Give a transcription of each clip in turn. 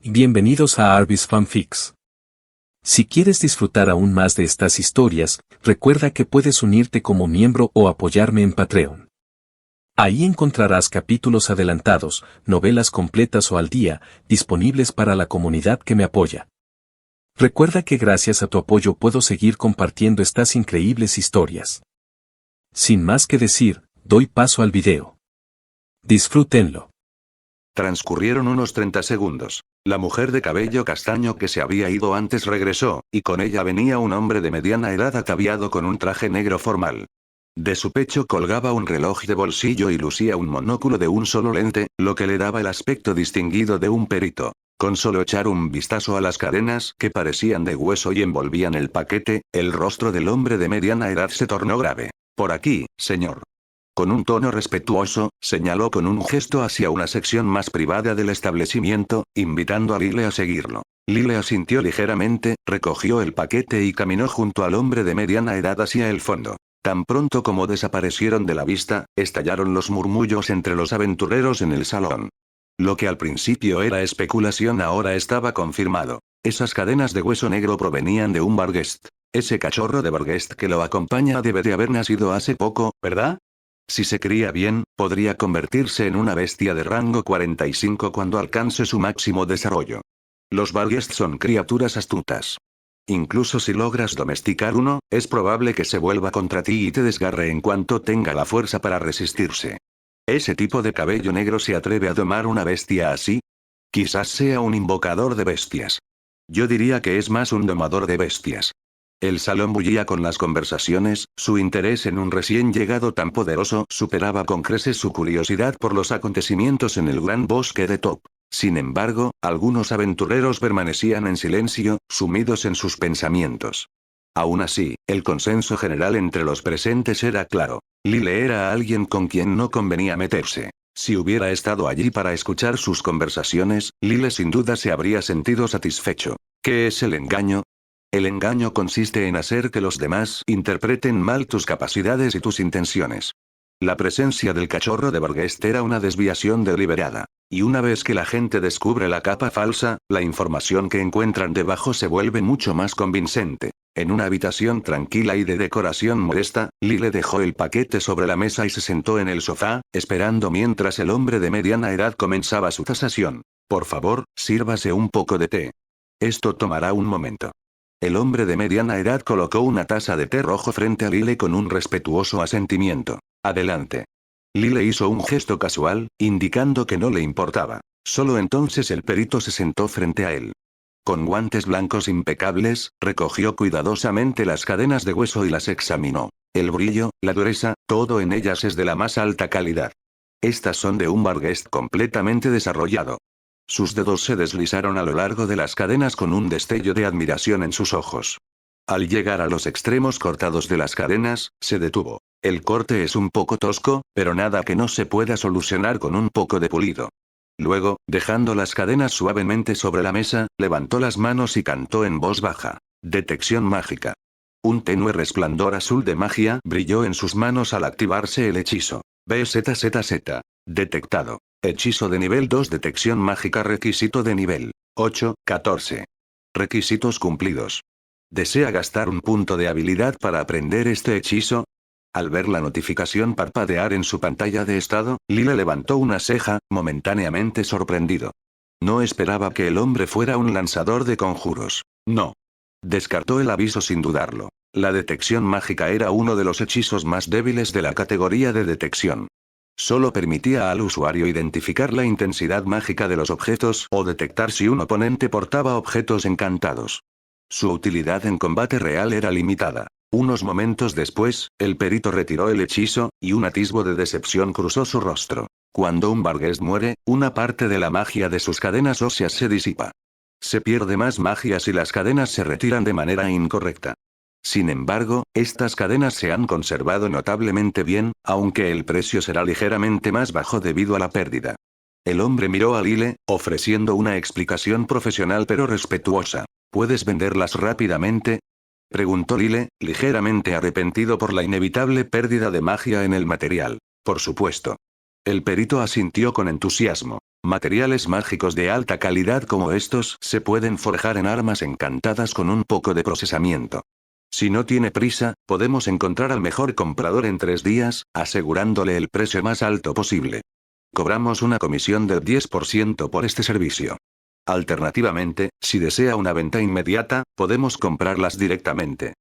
Bienvenidos a Arbis Fanfics. Si quieres disfrutar aún más de estas historias, recuerda que puedes unirte como miembro o apoyarme en Patreon. Ahí encontrarás capítulos adelantados, novelas completas o al día, disponibles para la comunidad que me apoya. Recuerda que gracias a tu apoyo puedo seguir compartiendo estas increíbles historias. Sin más que decir, doy paso al video. Disfrútenlo. Transcurrieron unos 30 segundos. La mujer de cabello castaño que se había ido antes regresó, y con ella venía un hombre de mediana edad ataviado con un traje negro formal. De su pecho colgaba un reloj de bolsillo y lucía un monóculo de un solo lente, lo que le daba el aspecto distinguido de un perito. Con solo echar un vistazo a las cadenas que parecían de hueso y envolvían el paquete, el rostro del hombre de mediana edad se tornó grave. Por aquí, señor. Con un tono respetuoso, señaló con un gesto hacia una sección más privada del establecimiento, invitando a Lyle a seguirlo. Lyle asintió ligeramente, recogió el paquete y caminó junto al hombre de mediana edad hacia el fondo. Tan pronto como desaparecieron de la vista, estallaron los murmullos entre los aventureros en el salón. Lo que al principio era especulación ahora estaba confirmado. Esas cadenas de hueso negro provenían de un Barghest. Ese cachorro de Barghest que lo acompaña debe de haber nacido hace poco, ¿verdad? Si se cría bien, podría convertirse en una bestia de rango 45 cuando alcance su máximo desarrollo. Los Barghest son criaturas astutas. Incluso si logras domesticar uno, es probable que se vuelva contra ti y te desgarre en cuanto tenga la fuerza para resistirse. ¿Ese tipo de cabello negro se atreve a domar una bestia así? Quizás sea un invocador de bestias. Yo diría que es más un domador de bestias. El salón bullía con las conversaciones, su interés en un recién llegado tan poderoso superaba con creces su curiosidad por los acontecimientos en el gran bosque de Top. Sin embargo, algunos aventureros permanecían en silencio, sumidos en sus pensamientos. Aún así, el consenso general entre los presentes era claro. Lyle era alguien con quien no convenía meterse. Si hubiera estado allí para escuchar sus conversaciones, Lyle sin duda se habría sentido satisfecho. ¿Qué es el engaño? El engaño consiste en hacer que los demás interpreten mal tus capacidades y tus intenciones. La presencia del cachorro de Barghest era una desviación deliberada. Y una vez que la gente descubre la capa falsa, la información que encuentran debajo se vuelve mucho más convincente. En una habitación tranquila y de decoración modesta, Lyle dejó el paquete sobre la mesa y se sentó en el sofá, esperando mientras el hombre de mediana edad comenzaba su tasación. Por favor, sírvase un poco de té. Esto tomará un momento. El hombre de mediana edad colocó una taza de té rojo frente a Lyle con un respetuoso asentimiento. Adelante. Lyle hizo un gesto casual, indicando que no le importaba. Solo entonces el perito se sentó frente a él. Con guantes blancos impecables, recogió cuidadosamente las cadenas de hueso y las examinó. El brillo, la dureza, todo en ellas es de la más alta calidad. Estas son de un Barghest completamente desarrollado. Sus dedos se deslizaron a lo largo de las cadenas con un destello de admiración en sus ojos. Al llegar a los extremos cortados de las cadenas, se detuvo. El corte es un poco tosco, pero nada que no se pueda solucionar con un poco de pulido. Luego, dejando las cadenas suavemente sobre la mesa, levantó las manos y cantó en voz baja. Detección mágica. Un tenue resplandor azul de magia brilló en sus manos al activarse el hechizo. BZZZ. Detectado. Hechizo de nivel 2. Detección mágica. Requisito de nivel 8, 14. Requisitos cumplidos. ¿Desea gastar un punto de habilidad para aprender este hechizo? Al ver la notificación parpadear en su pantalla de estado, Lyle levantó una ceja, momentáneamente sorprendido. No esperaba que el hombre fuera un lanzador de conjuros. No. Descartó el aviso sin dudarlo. La detección mágica era uno de los hechizos más débiles de la categoría de detección. Solo permitía al usuario identificar la intensidad mágica de los objetos o detectar si un oponente portaba objetos encantados. Su utilidad en combate real era limitada. Unos momentos después, el perito retiró el hechizo, y un atisbo de decepción cruzó su rostro. Cuando un Barghest muere, una parte de la magia de sus cadenas óseas se disipa. Se pierde más magia si las cadenas se retiran de manera incorrecta. Sin embargo, estas cadenas se han conservado notablemente bien, aunque el precio será ligeramente más bajo debido a la pérdida. El hombre miró a Lyle, ofreciendo una explicación profesional pero respetuosa. ¿Puedes venderlas rápidamente? Preguntó Lyle, ligeramente arrepentido por la inevitable pérdida de magia en el material. Por supuesto. El perito asintió con entusiasmo. Materiales mágicos de alta calidad como estos se pueden forjar en armas encantadas con un poco de procesamiento. Si no tiene prisa, podemos encontrar al mejor comprador en 3 días, asegurándole el precio más alto posible. Cobramos una comisión del 10% por este servicio. Alternativamente, si desea una venta inmediata, podemos comprarlas directamente.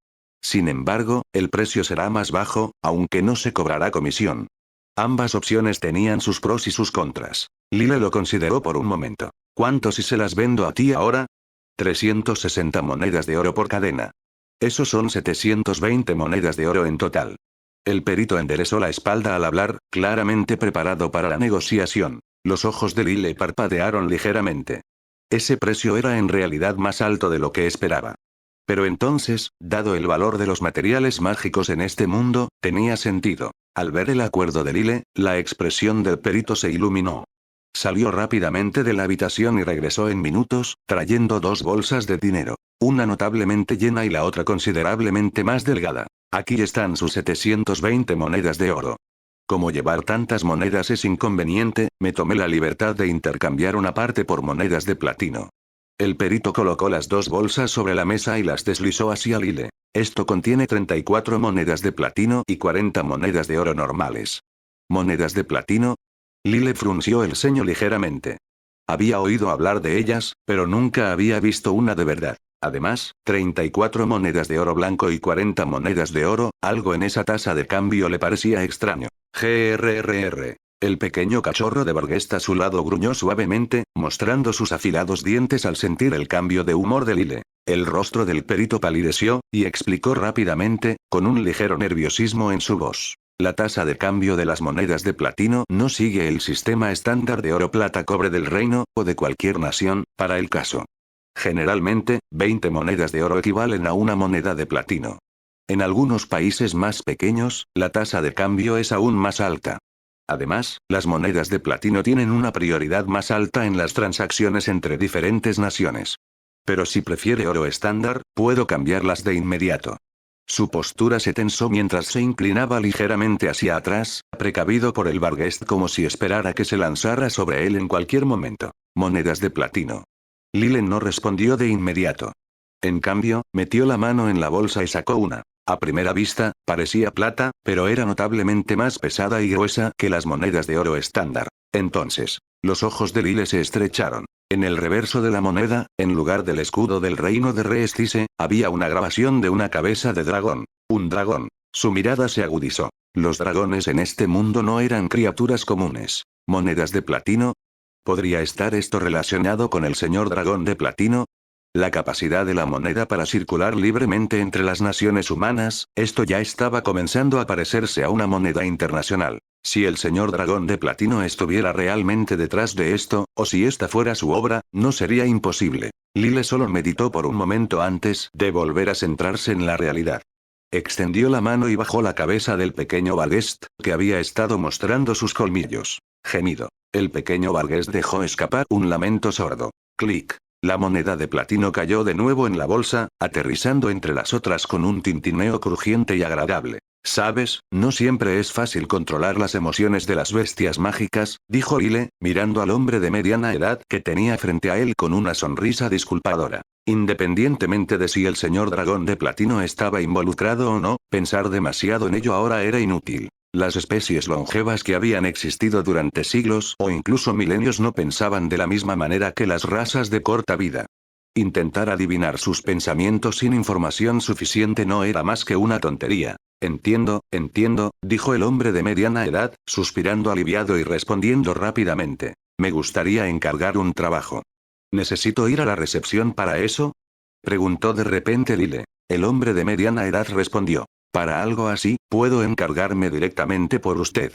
Sin embargo, el precio será más bajo, aunque no se cobrará comisión. Ambas opciones tenían sus pros y sus contras. Lyle lo consideró por un momento. ¿Cuánto si se las vendo a ti ahora? 360 monedas de oro por cadena. Esos son 720 monedas de oro en total. El perito enderezó la espalda al hablar, claramente preparado para la negociación. Los ojos de Lyle parpadearon ligeramente. Ese precio era en realidad más alto de lo que esperaba. Pero entonces, dado el valor de los materiales mágicos en este mundo, tenía sentido. Al ver el acuerdo de Lyle, la expresión del perito se iluminó. Salió rápidamente de la habitación y regresó en minutos, trayendo 2 bolsas de dinero. Una notablemente llena y la otra considerablemente más delgada. Aquí están sus 720 monedas de oro. Como llevar tantas monedas es inconveniente, me tomé la libertad de intercambiar una parte por monedas de platino. El perito colocó las 2 bolsas sobre la mesa y las deslizó hacia Lyle. Esto contiene 34 monedas de platino y 40 monedas de oro normales. ¿Monedas de platino? Lyle frunció el ceño ligeramente. Había oído hablar de ellas, pero nunca había visto una de verdad. Además, 34 monedas de oro blanco y 40 monedas de oro, algo en esa tasa de cambio le parecía extraño. GRRR. El pequeño cachorro de Barguest a su lado gruñó suavemente, mostrando sus afilados dientes al sentir el cambio de humor de Lyle. El rostro del perito palideció, y explicó rápidamente, con un ligero nerviosismo en su voz. La tasa de cambio de las monedas de platino no sigue el sistema estándar de oro plata cobre del reino, o de cualquier nación, para el caso. Generalmente, 20 monedas de oro equivalen a una moneda de platino. En algunos países más pequeños, la tasa de cambio es aún más alta. Además, las monedas de platino tienen una prioridad más alta en las transacciones entre diferentes naciones. Pero si prefiere oro estándar, puedo cambiarlas de inmediato. Su postura se tensó mientras se inclinaba ligeramente hacia atrás, precavido por el Barguest como si esperara que se lanzara sobre él en cualquier momento. Monedas de platino. Lyle no respondió de inmediato. En cambio, metió la mano en la bolsa y sacó una. A primera vista, parecía plata, pero era notablemente más pesada y gruesa que las monedas de oro estándar. Entonces, los ojos de Lyle se estrecharon. En el reverso de la moneda, en lugar del escudo del reino de Reestice, había una grabación de una cabeza de dragón. Un dragón. Su mirada se agudizó. Los dragones en este mundo no eran criaturas comunes. ¿Monedas de platino? ¿Podría estar esto relacionado con el señor dragón de platino? La capacidad de la moneda para circular libremente entre las naciones humanas, esto ya estaba comenzando a parecerse a una moneda internacional. Si el señor dragón de platino estuviera realmente detrás de esto, o si esta fuera su obra, no sería imposible. Lyle solo meditó por un momento antes de volver a centrarse en la realidad. Extendió la mano y bajó la cabeza del pequeño Barguest, que había estado mostrando sus colmillos. Gemido. El pequeño Barguest dejó escapar un lamento sordo. Clic. La moneda de platino cayó de nuevo en la bolsa, aterrizando entre las otras con un tintineo crujiente y agradable. «Sabes, no siempre es fácil controlar las emociones de las bestias mágicas», dijo Lyle, mirando al hombre de mediana edad que tenía frente a él con una sonrisa disculpadora. Independientemente de si el señor dragón de platino estaba involucrado o no, pensar demasiado en ello ahora era inútil. Las especies longevas que habían existido durante siglos o incluso milenios no pensaban de la misma manera que las razas de corta vida. Intentar adivinar sus pensamientos sin información suficiente no era más que una tontería. Entiendo, dijo el hombre de mediana edad, suspirando aliviado y respondiendo rápidamente. Me gustaría encargar un trabajo. ¿Necesito ir a la recepción para eso?, preguntó de repente Lyle. El hombre de mediana edad respondió. Para algo así, puedo encargarme directamente por usted.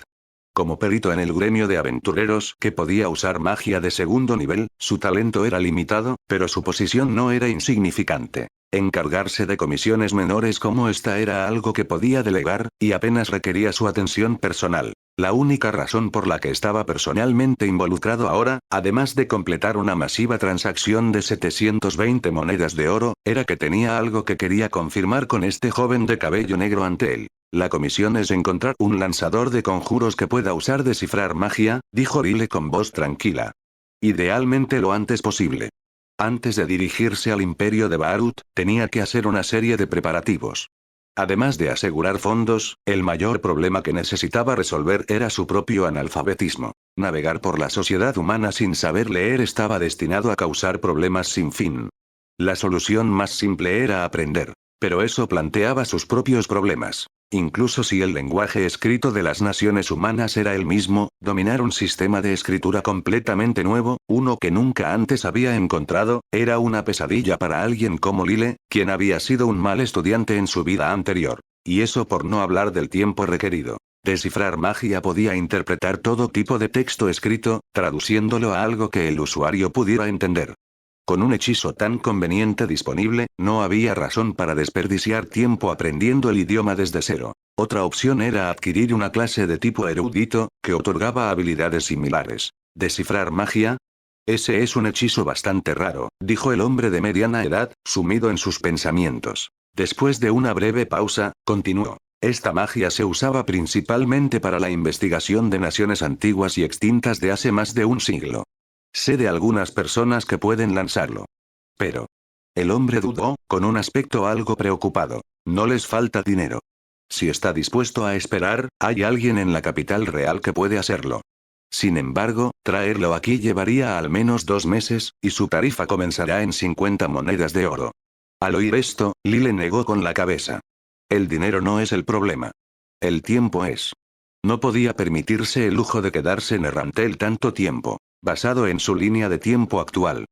Como perito en el gremio de aventureros que podía usar magia de segundo nivel, su talento era limitado, pero su posición no era insignificante. Encargarse de comisiones menores como esta era algo que podía delegar, y apenas requería su atención personal. La única razón por la que estaba personalmente involucrado ahora, además de completar una masiva transacción de 720 monedas de oro, era que tenía algo que quería confirmar con este joven de cabello negro ante él. La comisión es encontrar un lanzador de conjuros que pueda usar descifrar magia, dijo Lyle con voz tranquila. Idealmente lo antes posible. Antes de dirigirse al imperio de Baarut, tenía que hacer una serie de preparativos. Además de asegurar fondos, el mayor problema que necesitaba resolver era su propio analfabetismo. Navegar por la sociedad humana sin saber leer estaba destinado a causar problemas sin fin. La solución más simple era aprender. Pero eso planteaba sus propios problemas. Incluso si el lenguaje escrito de las naciones humanas era el mismo, dominar un sistema de escritura completamente nuevo, uno que nunca antes había encontrado, era una pesadilla para alguien como Lyle, quien había sido un mal estudiante en su vida anterior. Y eso por no hablar del tiempo requerido. Descifrar magia podía interpretar todo tipo de texto escrito, traduciéndolo a algo que el usuario pudiera entender. Con un hechizo tan conveniente disponible, no había razón para desperdiciar tiempo aprendiendo el idioma desde cero. Otra opción era adquirir una clase de tipo erudito, que otorgaba habilidades similares. ¿Descifrar magia? Ese es un hechizo bastante raro, dijo el hombre de mediana edad, sumido en sus pensamientos. Después de una breve pausa, continuó. Esta magia se usaba principalmente para la investigación de naciones antiguas y extintas de hace más de un siglo. Sé de algunas personas que pueden lanzarlo. Pero. El hombre dudó, con un aspecto algo preocupado. No les falta dinero. Si está dispuesto a esperar, hay alguien en la capital real que puede hacerlo. Sin embargo, traerlo aquí llevaría al menos 2 meses, y su tarifa comenzará en 50 monedas de oro. Al oír esto, Lyle negó con la cabeza. El dinero no es el problema. El tiempo es. No podía permitirse el lujo de quedarse en Errantel tanto tiempo. Basado en su línea de tiempo actual.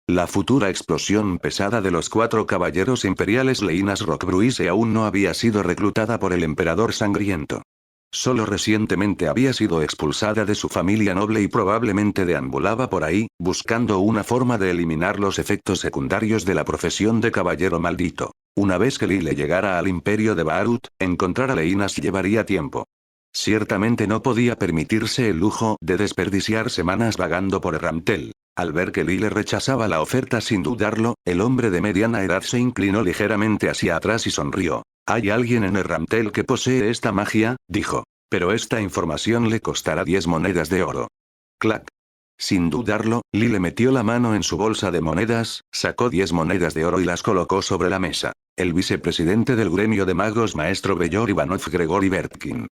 La futura explosión pesada de los 4 caballeros imperiales Leinas Roquebruise aún no había sido reclutada por el emperador sangriento. Solo recientemente había sido expulsada de su familia noble y probablemente deambulaba por ahí, buscando una forma de eliminar los efectos secundarios de la profesión de caballero maldito. Una vez que Lyle llegara al imperio de Baarut, encontrar a Leinas llevaría tiempo. Ciertamente no podía permitirse el lujo de desperdiciar semanas vagando por Errantel. Al ver que Lyle rechazaba la oferta sin dudarlo, el hombre de mediana edad se inclinó ligeramente hacia atrás y sonrió. «Hay alguien en Errantel que posee esta magia», dijo. «Pero esta información le costará 10 monedas de oro». Clac. Sin dudarlo, Lyle metió la mano en su bolsa de monedas, sacó 10 monedas de oro y las colocó sobre la mesa. El vicepresidente del gremio de magos maestro Beyor Ivanov Gregory Bertkin.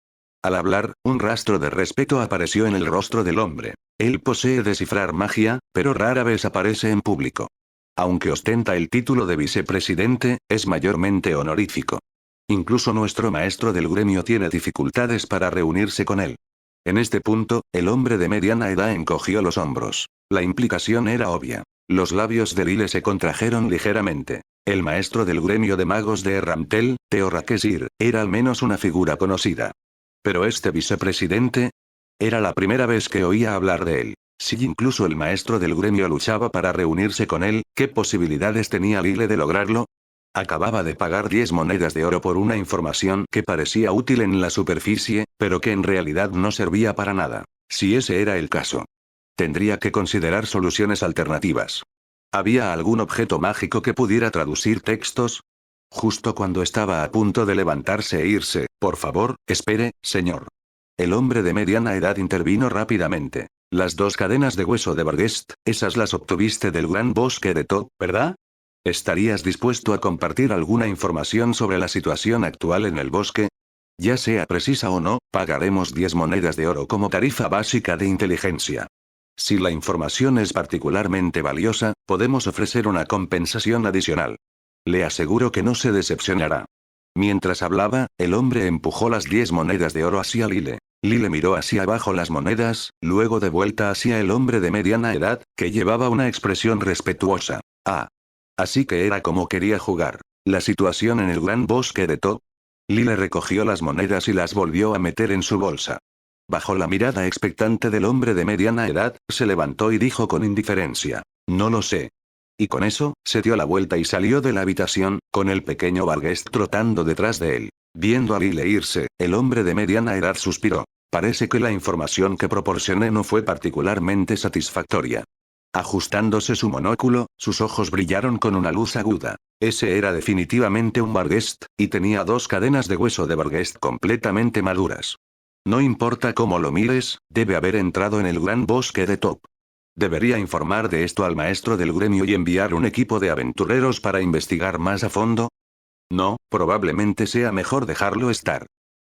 Al hablar, un rastro de respeto apareció en el rostro del hombre. Él posee descifrar magia, pero rara vez aparece en público. Aunque ostenta el título de vicepresidente, es mayormente honorífico. Incluso nuestro maestro del gremio tiene dificultades para reunirse con él. En este punto, el hombre de mediana edad encogió los hombros. La implicación era obvia. Los labios de Lyle se contrajeron ligeramente. El maestro del gremio de magos de Errantel, Theo Rakesir, era al menos una figura conocida. Pero este vicepresidente, era la primera vez que oía hablar de él. Si incluso el maestro del gremio luchaba para reunirse con él, ¿qué posibilidades tenía Lyle de lograrlo? Acababa de pagar 10 monedas de oro por una información que parecía útil en la superficie, pero que en realidad no servía para nada. Si ese era el caso, tendría que considerar soluciones alternativas. ¿Había algún objeto mágico que pudiera traducir textos? Justo cuando estaba a punto de levantarse e irse, «Por favor, espere, señor». El hombre de mediana edad intervino rápidamente. «Las 2 cadenas de hueso de Barghest, esas las obtuviste del gran bosque de Top, ¿verdad? ¿Estarías dispuesto a compartir alguna información sobre la situación actual en el bosque? Ya sea precisa o no, pagaremos 10 monedas de oro como tarifa básica de inteligencia. Si la información es particularmente valiosa, podemos ofrecer una compensación adicional. Le aseguro que no se decepcionará». Mientras hablaba, el hombre empujó las 10 monedas de oro hacia Lyle. Lyle miró hacia abajo las monedas, luego de vuelta hacia el hombre de mediana edad, que llevaba una expresión respetuosa. Ah. Así que era como quería jugar. La situación en el gran bosque de Top. Lyle recogió las monedas y las volvió a meter en su bolsa. Bajo la mirada expectante del hombre de mediana edad, se levantó y dijo con indiferencia: «No lo sé». Y con eso, se dio la vuelta y salió de la habitación, con el pequeño Barghest trotando detrás de él. Viendo a Lyle irse, el hombre de mediana edad suspiró. Parece que la información que proporcioné no fue particularmente satisfactoria. Ajustándose su monóculo, sus ojos brillaron con una luz aguda. Ese era definitivamente un Barghest, y tenía 2 cadenas de hueso de Barghest completamente maduras. No importa cómo lo mires, debe haber entrado en el gran bosque de Top. Debería informar de esto al maestro del gremio y enviar un equipo de aventureros para investigar más a fondo. No, probablemente sea mejor dejarlo estar.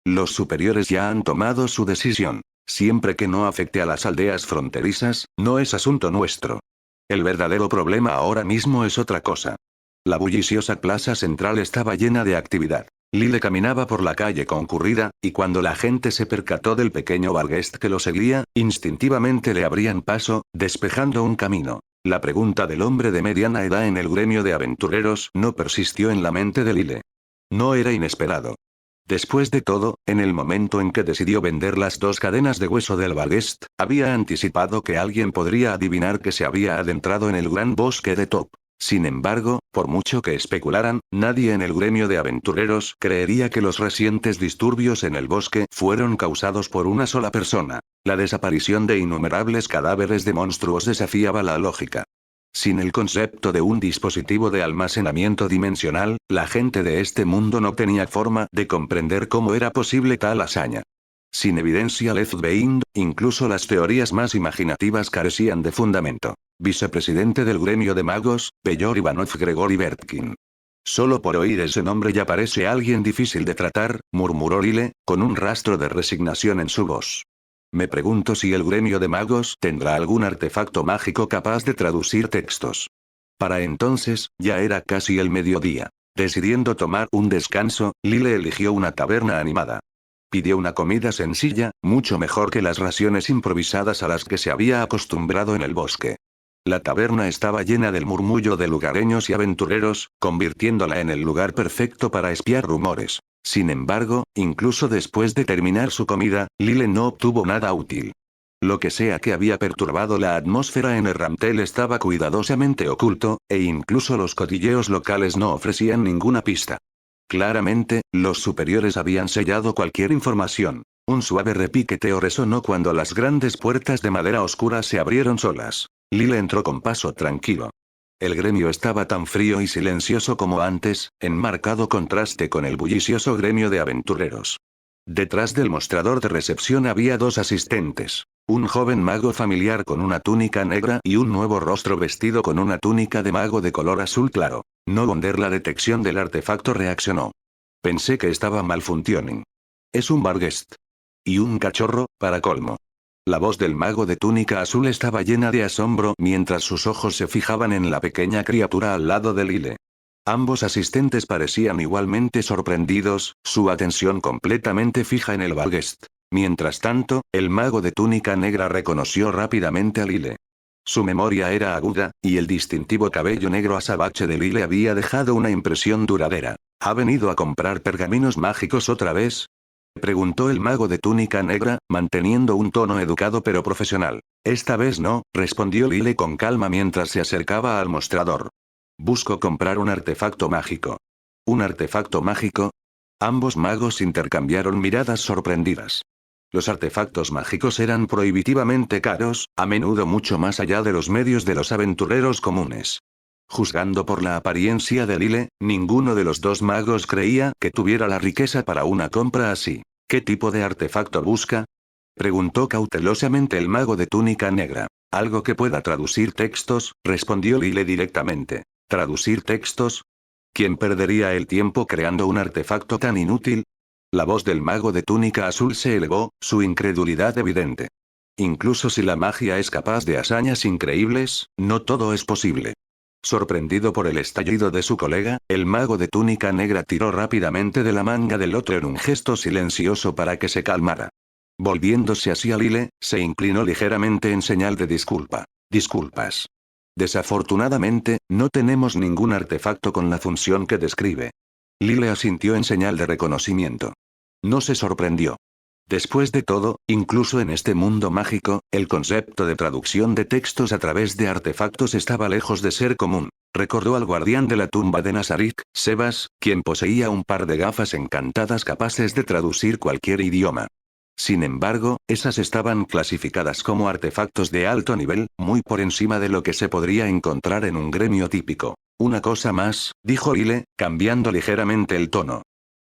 Los superiores ya han tomado su decisión. Siempre que no afecte a las aldeas fronterizas, no es asunto nuestro. El verdadero problema ahora mismo es otra cosa. La bulliciosa plaza central estaba llena de actividad. Lyle caminaba por la calle concurrida, y cuando la gente se percató del pequeño Valguest que lo seguía, instintivamente le abrían paso, despejando un camino. La pregunta del hombre de mediana edad en el gremio de aventureros no persistió en la mente de Lyle. No era inesperado. Después de todo, en el momento en que decidió vender las 2 cadenas de hueso del Valguest, había anticipado que alguien podría adivinar que se había adentrado en el gran bosque de Top. Sin embargo, por mucho que especularan, nadie en el gremio de aventureros creería que los recientes disturbios en el bosque fueron causados por una sola persona. La desaparición de innumerables cadáveres de monstruos desafiaba la lógica. Sin el concepto de un dispositivo de almacenamiento dimensional, la gente de este mundo no tenía forma de comprender cómo era posible tal hazaña. Sin evidencia left-behind, incluso las teorías más imaginativas carecían de fundamento. Vicepresidente del gremio de magos, Peyor Ivanov Gregory Bertkin. Solo por oír ese nombre ya parece alguien difícil de tratar, murmuró Lyle, con un rastro de resignación en su voz. Me pregunto si el gremio de magos tendrá algún artefacto mágico capaz de traducir textos. Para entonces, ya era casi el mediodía. Decidiendo tomar un descanso, Lyle eligió una taberna animada. Pidió una comida sencilla, mucho mejor que las raciones improvisadas a las que se había acostumbrado en el bosque. La taberna estaba llena del murmullo de lugareños y aventureros, convirtiéndola en el lugar perfecto para espiar rumores. Sin embargo, incluso después de terminar su comida, Lyle no obtuvo nada útil. Lo que sea que había perturbado la atmósfera en el ramtel estaba cuidadosamente oculto, e incluso los cotilleos locales no ofrecían ninguna pista. Claramente, los superiores habían sellado cualquier información. Un suave repiqueteo resonó cuando las grandes puertas de madera oscura se abrieron solas. Lyle entró con paso tranquilo. El gremio estaba tan frío y silencioso como antes, en marcado contraste con el bullicioso gremio de aventureros. Detrás del mostrador de recepción había 2 asistentes. Un joven mago familiar con una túnica negra y un nuevo rostro vestido con una túnica de mago de color azul claro. No wonder la detección del artefacto reaccionó. Pensé que estaba malfunctioning. Es un Valguest. Y un cachorro, para colmo. La voz del mago de túnica azul estaba llena de asombro mientras sus ojos se fijaban en la pequeña criatura al lado de Lyle. Ambos asistentes parecían igualmente sorprendidos, su atención completamente fija en el Valguest. Mientras tanto, el mago de túnica negra reconoció rápidamente a Lyle. Su memoria era aguda, y el distintivo cabello negro azabache de Lyle había dejado una impresión duradera. ¿Ha venido a comprar pergaminos mágicos otra vez?, preguntó el mago de túnica negra, manteniendo un tono educado pero profesional. Esta vez no, respondió Lyle con calma mientras se acercaba al mostrador. Busco comprar un artefacto mágico. ¿Un artefacto mágico? Ambos magos intercambiaron miradas sorprendidas. Los artefactos mágicos eran prohibitivamente caros, a menudo mucho más allá de los medios de los aventureros comunes. Juzgando por la apariencia de Lyle, ninguno de los 2 magos creía que tuviera la riqueza para una compra así. ¿Qué tipo de artefacto busca?, preguntó cautelosamente el mago de túnica negra. Algo que pueda traducir textos, respondió Lyle directamente. ¿Traducir textos? ¿Quién perdería el tiempo creando un artefacto tan inútil? La voz del mago de túnica azul se elevó, su incredulidad evidente. Incluso si la magia es capaz de hazañas increíbles, no todo es posible. Sorprendido por el estallido de su colega, el mago de túnica negra tiró rápidamente de la manga del otro en un gesto silencioso para que se calmara. Volviéndose hacia Lyle, se inclinó ligeramente en señal de disculpa. Disculpas. Desafortunadamente, no tenemos ningún artefacto con la función que describe. Lyle asintió en señal de reconocimiento. No se sorprendió. Después de todo, incluso en este mundo mágico, el concepto de traducción de textos a través de artefactos estaba lejos de ser común. Recordó al guardián de la tumba de Nazarik, Sebas, quien poseía un par de gafas encantadas capaces de traducir cualquier idioma. Sin embargo, esas estaban clasificadas como artefactos de alto nivel, muy por encima de lo que se podría encontrar en un gremio típico. Una cosa más, dijo Lyle, cambiando ligeramente el tono.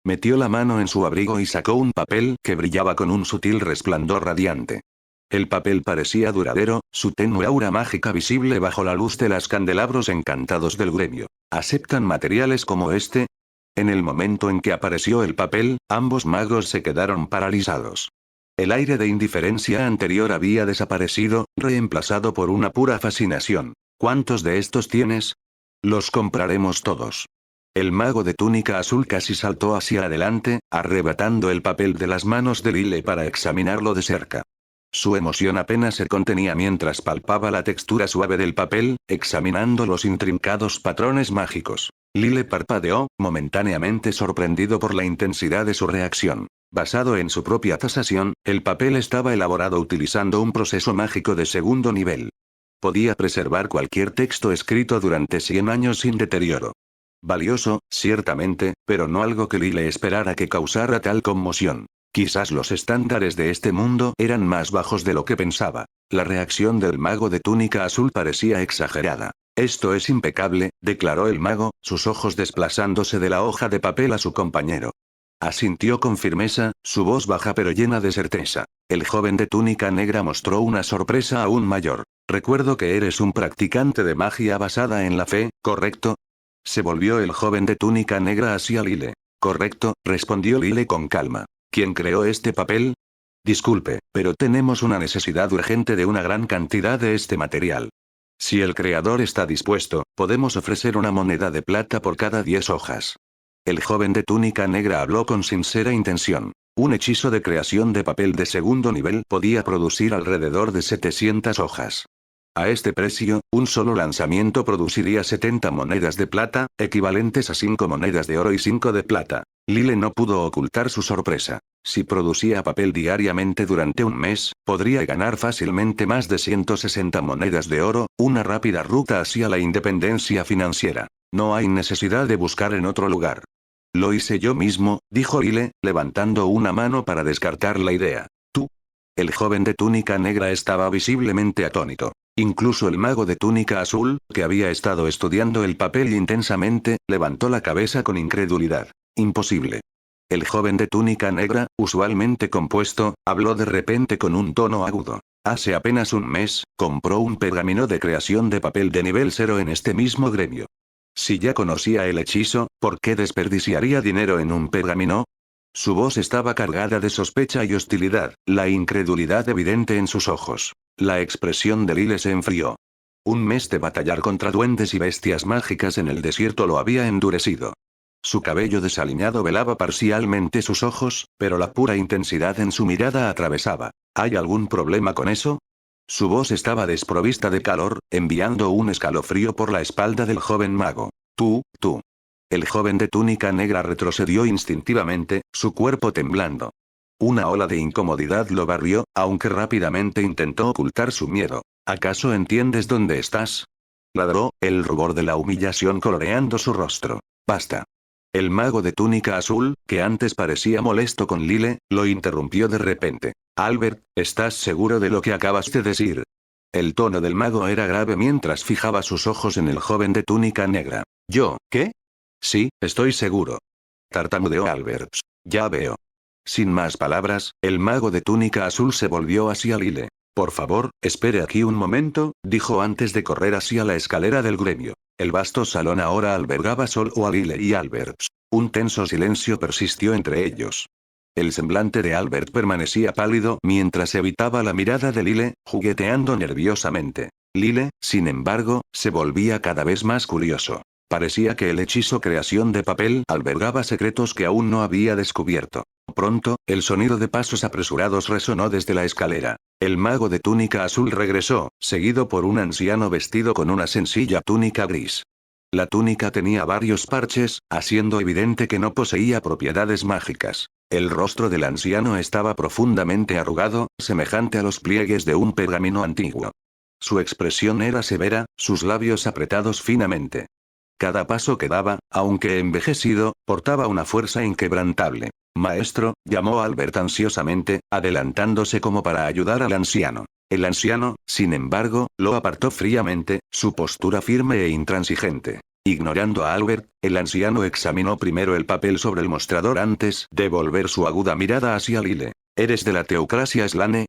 Metió la mano en su abrigo y sacó un papel que brillaba con un sutil resplandor radiante. El papel parecía duradero, su tenue aura mágica visible bajo la luz de los candelabros encantados del gremio. ¿Aceptan materiales como este? En el momento en que apareció el papel, ambos magos se quedaron paralizados. El aire de indiferencia anterior había desaparecido, reemplazado por una pura fascinación. ¿Cuántos de estos tienes? Los compraremos todos. El mago de túnica azul casi saltó hacia adelante, arrebatando el papel de las manos de Lile para examinarlo de cerca. Su emoción apenas se contenía mientras palpaba la textura suave del papel, examinando los intrincados patrones mágicos. Lile parpadeó, momentáneamente sorprendido por la intensidad de su reacción. Basado en su propia tasación, el papel estaba elaborado utilizando un proceso mágico de segundo nivel. Podía preservar cualquier texto escrito durante 100 años sin deterioro. Valioso, ciertamente, pero no algo que Lile esperara que causara tal conmoción. Quizás los estándares de este mundo eran más bajos de lo que pensaba. La reacción del mago de túnica azul parecía exagerada. Esto es impecable, declaró el mago, sus ojos desplazándose de la hoja de papel a su compañero. Asintió con firmeza, su voz baja pero llena de certeza. El joven de túnica negra mostró una sorpresa aún mayor. Recuerdo que eres un practicante de magia basada en la fe, ¿correcto? Se volvió el joven de túnica negra hacia Lile. Correcto, respondió Lile con calma. ¿Quién creó este papel? Disculpe, pero tenemos una necesidad urgente de una gran cantidad de este material. Si el creador está dispuesto, podemos ofrecer una moneda de plata por cada 10 hojas. El joven de túnica negra habló con sincera intención. Un hechizo de creación de papel de segundo nivel podía producir alrededor de 700 hojas. A este precio, un solo lanzamiento produciría 70 monedas de plata, equivalentes a 5 monedas de oro y 5 de plata. Lile no pudo ocultar su sorpresa. Si producía papel diariamente durante un mes, podría ganar fácilmente más de 160 monedas de oro, una rápida ruta hacia la independencia financiera. No hay necesidad de buscar en otro lugar. Lo hice yo mismo, dijo Lile, levantando una mano para descartar la idea. ¿Tú? El joven de túnica negra estaba visiblemente atónito. Incluso el mago de túnica azul, que había estado estudiando el papel intensamente, levantó la cabeza con incredulidad. Imposible. El joven de túnica negra, usualmente compuesto, habló de repente con un tono agudo. Hace apenas un mes, compró un pergamino de creación de papel de nivel 0 en este mismo gremio. Si ya conocía el hechizo, ¿por qué desperdiciaría dinero en un pergamino? Su voz estaba cargada de sospecha y hostilidad, la incredulidad evidente en sus ojos. La expresión de Lile se enfrió. Un mes de batallar contra duendes y bestias mágicas en el desierto lo había endurecido. Su cabello desaliñado velaba parcialmente sus ojos, pero la pura intensidad en su mirada atravesaba. ¿Hay algún problema con eso? Su voz estaba desprovista de calor, enviando un escalofrío por la espalda del joven mago. Tú. El joven de túnica negra retrocedió instintivamente, su cuerpo temblando. Una ola de incomodidad lo barrió, aunque rápidamente intentó ocultar su miedo. ¿Acaso entiendes dónde estás? Ladró, el rubor de la humillación coloreando su rostro. Basta. El mago de túnica azul, que antes parecía molesto con Lile, lo interrumpió de repente. Albert, ¿estás seguro de lo que acabas de decir? El tono del mago era grave mientras fijaba sus ojos en el joven de túnica negra. ¿Yo, qué? Sí, estoy seguro. Tartamudeó Albert. Ya veo. Sin más palabras, el mago de túnica azul se volvió hacia Lile. Por favor, espere aquí un momento, dijo antes de correr hacia la escalera del gremio. El vasto salón ahora albergaba solo a Lile y Albert. Un tenso silencio persistió entre ellos. El semblante de Albert permanecía pálido mientras evitaba la mirada de Lile, jugueteando nerviosamente. Lile, sin embargo, se volvía cada vez más curioso. Parecía que el hechizo creación de papel albergaba secretos que aún no había descubierto. Pronto, el sonido de pasos apresurados resonó desde la escalera. El mago de túnica azul regresó, seguido por un anciano vestido con una sencilla túnica gris. La túnica tenía varios parches, haciendo evidente que no poseía propiedades mágicas. El rostro del anciano estaba profundamente arrugado, semejante a los pliegues de un pergamino antiguo. Su expresión era severa, sus labios apretados finamente. Cada paso que daba, aunque envejecido, portaba una fuerza inquebrantable. Maestro, llamó Albert ansiosamente, adelantándose como para ayudar al anciano. El anciano, sin embargo, lo apartó fríamente, su postura firme e intransigente. Ignorando a Albert, el anciano examinó primero el papel sobre el mostrador antes de volver su aguda mirada hacia Lile. ¿Eres de la teocracia Slane?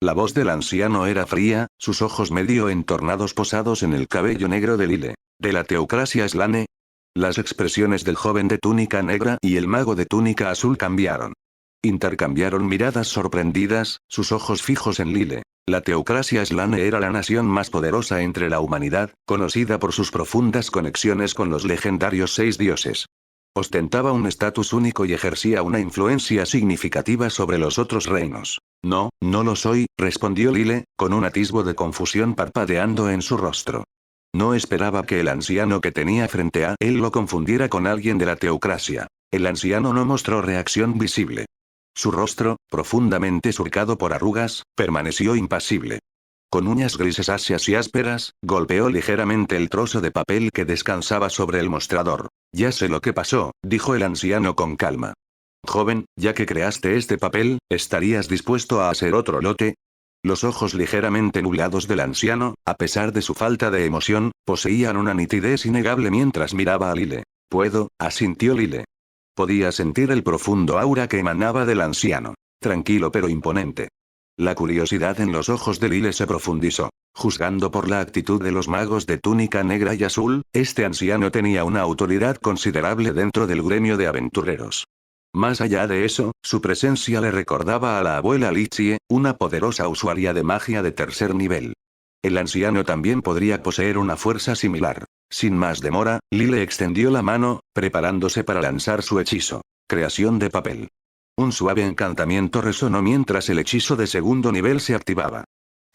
La voz del anciano era fría, sus ojos medio entornados posados en el cabello negro de Lile. ¿De la teocracia Slane? Las expresiones del joven de túnica negra y el mago de túnica azul cambiaron. Intercambiaron miradas sorprendidas, sus ojos fijos en Lile. La teocracia Slane era la nación más poderosa entre la humanidad, conocida por sus profundas conexiones con los legendarios 6 dioses. Ostentaba un estatus único y ejercía una influencia significativa sobre los otros reinos. No, no lo soy, respondió Lile, con un atisbo de confusión parpadeando en su rostro. No esperaba que el anciano que tenía frente a él lo confundiera con alguien de la teocracia. El anciano no mostró reacción visible. Su rostro, profundamente surcado por arrugas, permaneció impasible. Con uñas grisáceas y ásperas, golpeó ligeramente el trozo de papel que descansaba sobre el mostrador. Ya sé lo que pasó, dijo el anciano con calma. Joven, ya que creaste este papel, ¿estarías dispuesto a hacer otro lote? Los ojos ligeramente nublados del anciano, a pesar de su falta de emoción, poseían una nitidez innegable mientras miraba a Lile. Puedo, asintió Lile. Podía sentir el profundo aura que emanaba del anciano. Tranquilo pero imponente. La curiosidad en los ojos de Lile se profundizó. Juzgando por la actitud de los magos de túnica negra y azul, este anciano tenía una autoridad considerable dentro del gremio de aventureros. Más allá de eso, su presencia le recordaba a la abuela Lichie, una poderosa usuaria de magia de tercer nivel. El anciano también podría poseer una fuerza similar. Sin más demora, Lile extendió la mano, preparándose para lanzar su hechizo. Creación de papel. Un suave encantamiento resonó mientras el hechizo de segundo nivel se activaba.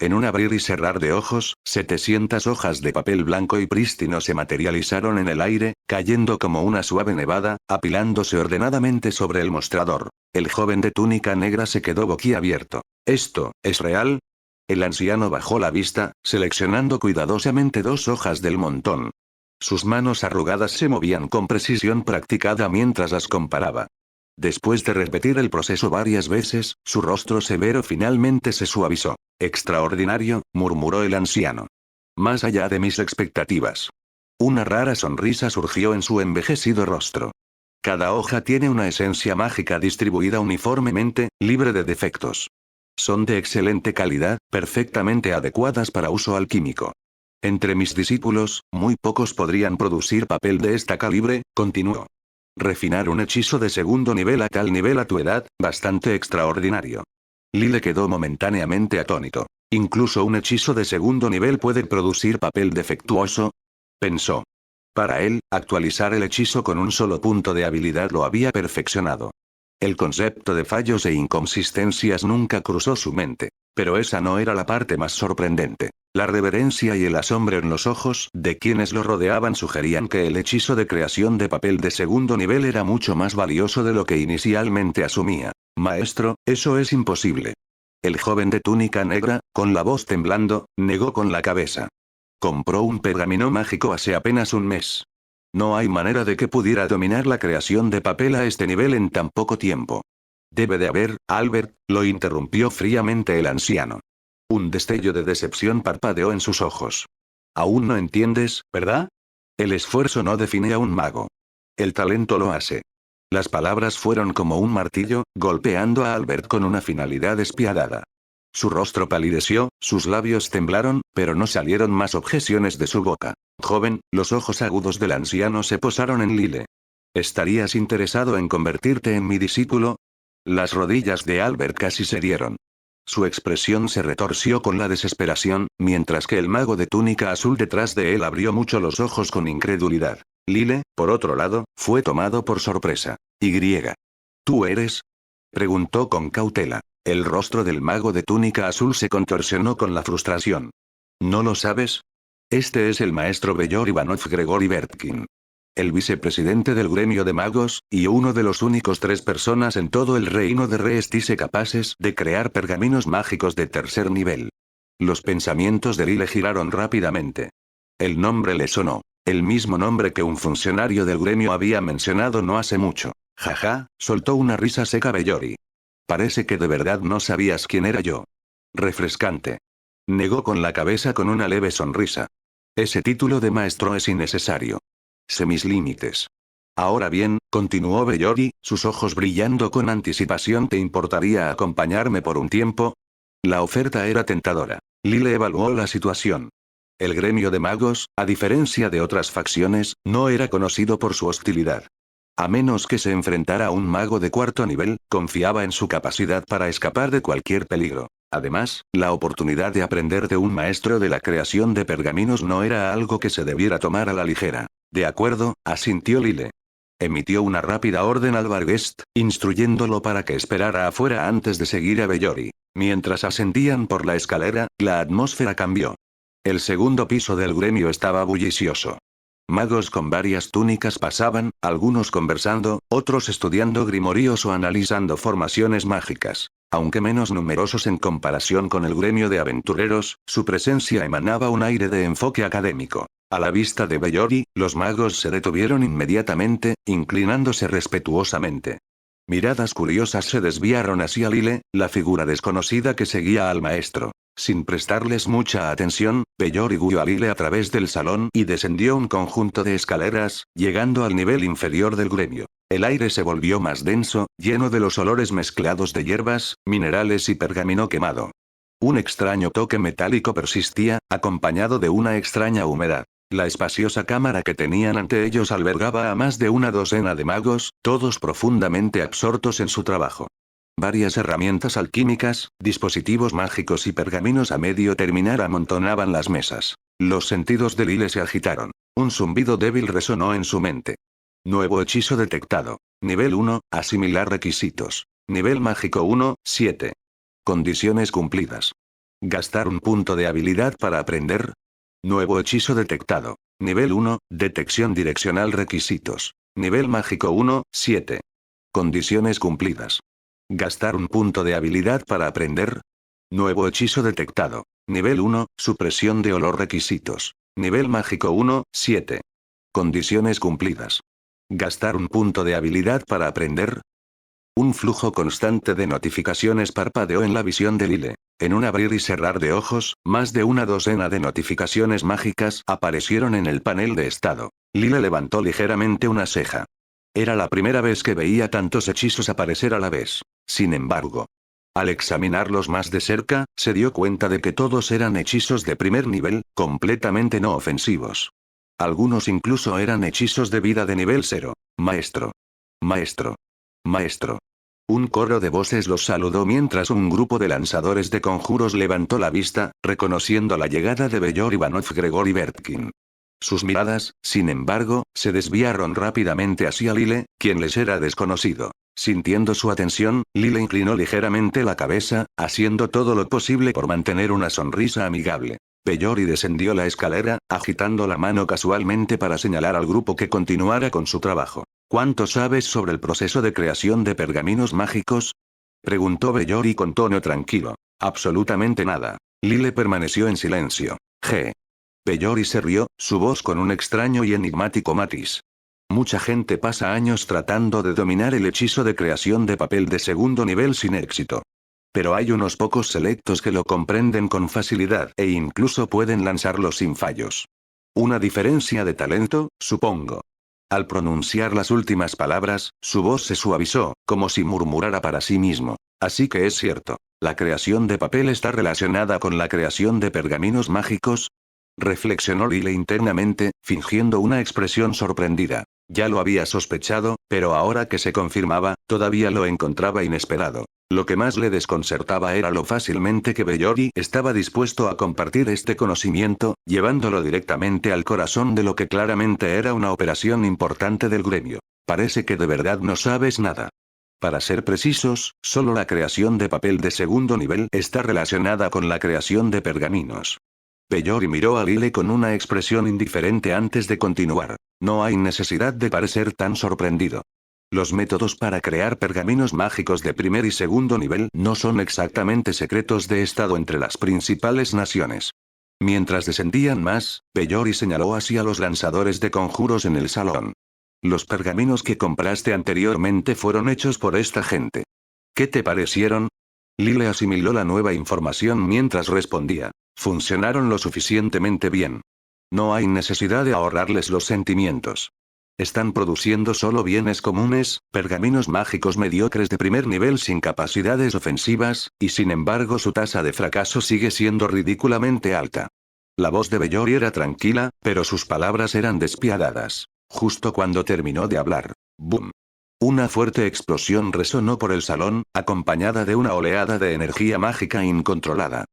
En un abrir y cerrar de ojos, 700 hojas de papel blanco y prístino se materializaron en el aire, cayendo como una suave nevada, apilándose ordenadamente sobre el mostrador. El joven de túnica negra se quedó boquiabierto. ¿Esto es real? El anciano bajó la vista, seleccionando cuidadosamente 2 hojas del montón. Sus manos arrugadas se movían con precisión practicada mientras las comparaba. Después de repetir el proceso varias veces, su rostro severo finalmente se suavizó. Extraordinario, murmuró el anciano. Más allá de mis expectativas. Una rara sonrisa surgió en su envejecido rostro. Cada hoja tiene una esencia mágica distribuida uniformemente, libre de defectos. Son de excelente calidad, perfectamente adecuadas para uso alquímico. Entre mis discípulos, muy pocos podrían producir papel de esta calibre, continuó. Refinar un hechizo de segundo nivel a tal nivel a tu edad, bastante extraordinario. Lile quedó momentáneamente atónito. ¿Incluso un hechizo de segundo nivel puede producir papel defectuoso? Pensó. Para él, actualizar el hechizo con un solo punto de habilidad lo había perfeccionado. El concepto de fallos e inconsistencias nunca cruzó su mente. Pero esa no era la parte más sorprendente. La reverencia y el asombro en los ojos de quienes lo rodeaban sugerían que el hechizo de creación de papel de segundo nivel era mucho más valioso de lo que inicialmente asumía. Maestro, eso es imposible. El joven de túnica negra, con la voz temblando, negó con la cabeza. Compró un pergamino mágico hace apenas un mes. No hay manera de que pudiera dominar la creación de papel a este nivel en tan poco tiempo. Debe de haber, Albert, lo interrumpió fríamente el anciano. Un destello de decepción parpadeó en sus ojos. Aún no entiendes, ¿verdad? El esfuerzo no define a un mago. El talento lo hace. Las palabras fueron como un martillo, golpeando a Albert con una finalidad despiadada. Su rostro palideció, sus labios temblaron, pero no salieron más objeciones de su boca. Joven, los ojos agudos del anciano se posaron en Lile. ¿Estarías interesado en convertirte en mi discípulo? Las rodillas de Albert casi se dieron. Su expresión se retorció con la desesperación, mientras que el mago de túnica azul detrás de él abrió mucho los ojos con incredulidad. Lile, por otro lado, fue tomado por sorpresa. ¿Y? ¿Tú eres? Preguntó con cautela. El rostro del mago de túnica azul se contorsionó con la frustración. ¿No lo sabes? Este es el maestro Bellor Ivanov Gregory Bertkin. El vicepresidente del gremio de magos, y uno de los únicos 3 personas en todo el reino de Reestice capaces de crear pergaminos mágicos de tercer nivel. Los pensamientos de Lile giraron rápidamente. El nombre le sonó. El mismo nombre que un funcionario del gremio había mencionado no hace mucho. Jaja, soltó una risa seca Bellori. Parece que de verdad no sabías quién era yo. Refrescante. Negó con la cabeza con una leve sonrisa. Ese título de maestro es innecesario. Sé mis límites. Ahora bien, continuó Bellori, sus ojos brillando con anticipación. ¿Te importaría acompañarme por un tiempo? La oferta era tentadora. Lile evaluó la situación. El gremio de magos, a diferencia de otras facciones, no era conocido por su hostilidad. A menos que se enfrentara a un mago de cuarto nivel, confiaba en su capacidad para escapar de cualquier peligro. Además, la oportunidad de aprender de un maestro de la creación de pergaminos no era algo que se debiera tomar a la ligera. De acuerdo, asintió Lile. Emitió una rápida orden al Barghest, instruyéndolo para que esperara afuera antes de seguir a Bellori. Mientras ascendían por la escalera, la atmósfera cambió. El segundo piso del gremio estaba bullicioso. Magos con varias túnicas pasaban, algunos conversando, otros estudiando grimoríos o analizando formaciones mágicas. Aunque menos numerosos en comparación con el gremio de aventureros, su presencia emanaba un aire de enfoque académico. A la vista de Bellori, los magos se detuvieron inmediatamente, inclinándose respetuosamente. Miradas curiosas se desviaron hacia Lile, la figura desconocida que seguía al maestro. Sin prestarles mucha atención, Bellori guió a Lile a través del salón y descendió un conjunto de escaleras, llegando al nivel inferior del gremio. El aire se volvió más denso, lleno de los olores mezclados de hierbas, minerales y pergamino quemado. Un extraño toque metálico persistía, acompañado de una extraña humedad. La espaciosa cámara que tenían ante ellos albergaba a más de una docena de magos, todos profundamente absortos en su trabajo. Varias herramientas alquímicas, dispositivos mágicos y pergaminos a medio terminar amontonaban las mesas. Los sentidos de Lile se agitaron. Un zumbido débil resonó en su mente. Nuevo hechizo detectado. Nivel 1, asimilar requisitos. Nivel mágico 1, 7. Condiciones cumplidas. Gastar un punto de habilidad para aprender. Nuevo hechizo detectado. Nivel 1, detección direccional requisitos. Nivel mágico 1, 7. Condiciones cumplidas. Gastar un punto de habilidad para aprender. Nuevo hechizo detectado. Nivel 1, supresión de olor requisitos. Nivel mágico 1, 7. Condiciones cumplidas. Gastar un punto de habilidad para aprender. Un flujo constante de notificaciones parpadeó en la visión de Lile. En un abrir y cerrar de ojos, más de una docena de notificaciones mágicas aparecieron en el panel de estado. Lile levantó ligeramente una ceja. Era la primera vez que veía tantos hechizos aparecer a la vez. Sin embargo, al examinarlos más de cerca, se dio cuenta de que todos eran hechizos de primer nivel, completamente no ofensivos. Algunos incluso eran hechizos de vida de nivel 0. Maestro. Maestro. Maestro. Un coro de voces los saludó mientras un grupo de lanzadores de conjuros levantó la vista, reconociendo la llegada de Bellor Ivanov Grigori Bertkin. Sus miradas, sin embargo, se desviaron rápidamente hacia Lile, quien les era desconocido. Sintiendo su atención, Lile inclinó ligeramente la cabeza, haciendo todo lo posible por mantener una sonrisa amigable. Bellori descendió la escalera, agitando la mano casualmente para señalar al grupo que continuara con su trabajo. ¿Cuánto sabes sobre el proceso de creación de pergaminos mágicos? Preguntó Bellori con tono tranquilo. Absolutamente nada. Lile permaneció en silencio. Bellori se rió, su voz con un extraño y enigmático matiz. Mucha gente pasa años tratando de dominar el hechizo de creación de papel de segundo nivel sin éxito. Pero hay unos pocos selectos que lo comprenden con facilidad e incluso pueden lanzarlo sin fallos. Una diferencia de talento, supongo. Al pronunciar las últimas palabras, su voz se suavizó, como si murmurara para sí mismo. Así que es cierto. ¿La creación de papel está relacionada con la creación de pergaminos mágicos? Reflexionó Lile internamente, fingiendo una expresión sorprendida. Ya lo había sospechado, pero ahora que se confirmaba, todavía lo encontraba inesperado. Lo que más le desconcertaba era lo fácilmente que Bellori estaba dispuesto a compartir este conocimiento, llevándolo directamente al corazón de lo que claramente era una operación importante del gremio. Parece que de verdad no sabes nada. Para ser precisos, solo la creación de papel de segundo nivel está relacionada con la creación de pergaminos. Bellori miró a Lile con una expresión indiferente antes de continuar. No hay necesidad de parecer tan sorprendido. Los métodos para crear pergaminos mágicos de primer y segundo nivel no son exactamente secretos de estado entre las principales naciones. Mientras descendían más, Bellori señaló hacia los lanzadores de conjuros en el salón. Los pergaminos que compraste anteriormente fueron hechos por esta gente. ¿Qué te parecieron? Lile asimiló la nueva información mientras respondía. Funcionaron lo suficientemente bien. No hay necesidad de ahorrarles los sentimientos. Están produciendo solo bienes comunes, pergaminos mágicos mediocres de primer nivel sin capacidades ofensivas, y sin embargo su tasa de fracaso sigue siendo ridículamente alta. La voz de Bellori era tranquila, pero sus palabras eran despiadadas. Justo cuando terminó de hablar. ¡Bum! Una fuerte explosión resonó por el salón, acompañada de una oleada de energía mágica incontrolada.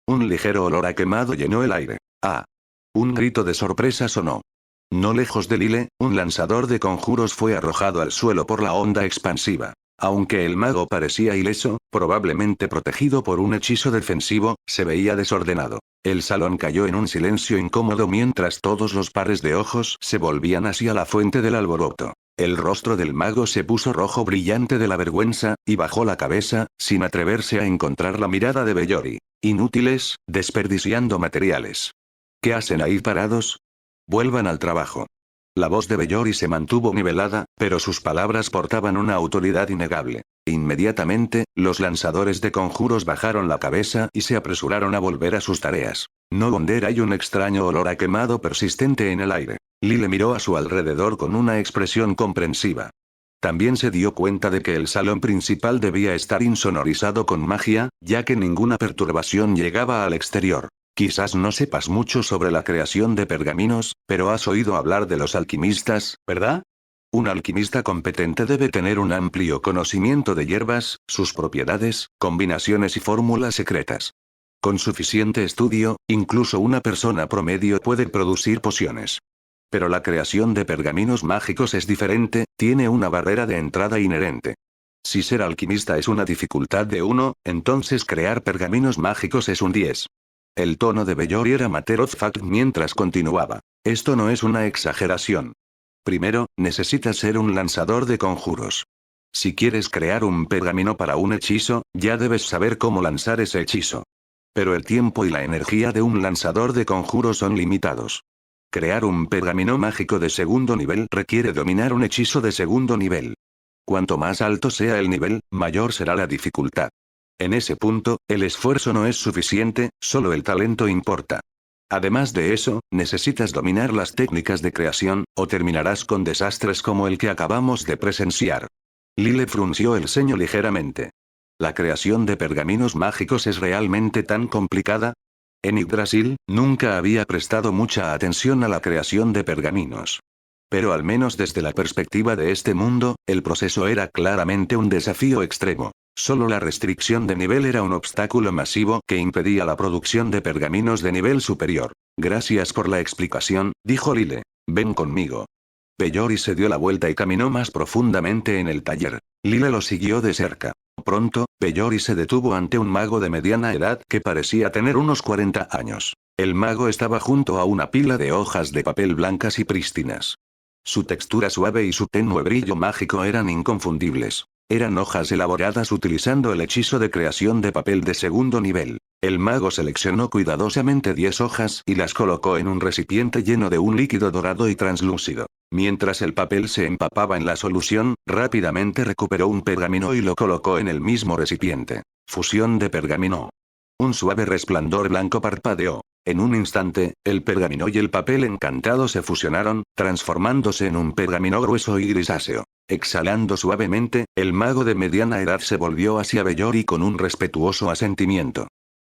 Un ligero olor a quemado llenó el aire. ¡Ah! Un grito de sorpresa sonó. No lejos de Lile, un lanzador de conjuros fue arrojado al suelo por la onda expansiva. Aunque el mago parecía ileso, probablemente protegido por un hechizo defensivo, se veía desordenado. El salón cayó en un silencio incómodo mientras todos los pares de ojos se volvían hacia la fuente del alboroto. El rostro del mago se puso rojo brillante de la vergüenza, y bajó la cabeza, sin atreverse a encontrar la mirada de Bellori. Inútiles, desperdiciando materiales. ¿Qué hacen ahí parados? Vuelvan al trabajo. La voz de Bellori se mantuvo nivelada, pero sus palabras portaban una autoridad innegable. Inmediatamente, los lanzadores de conjuros bajaron la cabeza y se apresuraron a volver a sus tareas. No donde hay un extraño olor a quemado persistente en el aire. Lile miró a su alrededor con una expresión comprensiva. También se dio cuenta de que el salón principal debía estar insonorizado con magia, ya que ninguna perturbación llegaba al exterior. Quizás no sepas mucho sobre la creación de pergaminos, pero has oído hablar de los alquimistas, ¿verdad? Un alquimista competente debe tener un amplio conocimiento de hierbas, sus propiedades, combinaciones y fórmulas secretas. Con suficiente estudio, incluso una persona promedio puede producir pociones. Pero la creación de pergaminos mágicos es diferente, tiene una barrera de entrada inherente. Si ser alquimista es una dificultad de 1, entonces crear pergaminos mágicos es un 10. El tono de Bellori era matter of fact mientras continuaba. Esto no es una exageración. Primero, necesitas ser un lanzador de conjuros. Si quieres crear un pergamino para un hechizo, ya debes saber cómo lanzar ese hechizo. Pero el tiempo y la energía de un lanzador de conjuros son limitados. Crear un pergamino mágico de segundo nivel requiere dominar un hechizo de segundo nivel. Cuanto más alto sea el nivel, mayor será la dificultad. En ese punto, el esfuerzo no es suficiente, solo el talento importa. Además de eso, necesitas dominar las técnicas de creación, o terminarás con desastres como el que acabamos de presenciar. Lile frunció el ceño ligeramente. ¿La creación de pergaminos mágicos es realmente tan complicada? En Yggdrasil, nunca había prestado mucha atención a la creación de pergaminos. Pero al menos desde la perspectiva de este mundo, el proceso era claramente un desafío extremo. Solo la restricción de nivel era un obstáculo masivo que impedía la producción de pergaminos de nivel superior. Gracias por la explicación, dijo Lile. Ven conmigo. Bellori se dio la vuelta y caminó más profundamente en el taller. Lile lo siguió de cerca. Pronto, Bellori se detuvo ante un mago de mediana edad que parecía tener unos 40 años. El mago estaba junto a una pila de hojas de papel blancas y prístinas. Su textura suave y su tenue brillo mágico eran inconfundibles. Eran hojas elaboradas utilizando el hechizo de creación de papel de segundo nivel. El mago seleccionó cuidadosamente 10 hojas y las colocó en un recipiente lleno de un líquido dorado y translúcido. Mientras el papel se empapaba en la solución, rápidamente recuperó un pergamino y lo colocó en el mismo recipiente. Fusión de pergamino. Un suave resplandor blanco parpadeó. En un instante, el pergamino y el papel encantado se fusionaron, transformándose en un pergamino grueso y grisáceo. Exhalando suavemente, el mago de mediana edad se volvió hacia Bellori con un respetuoso asentimiento.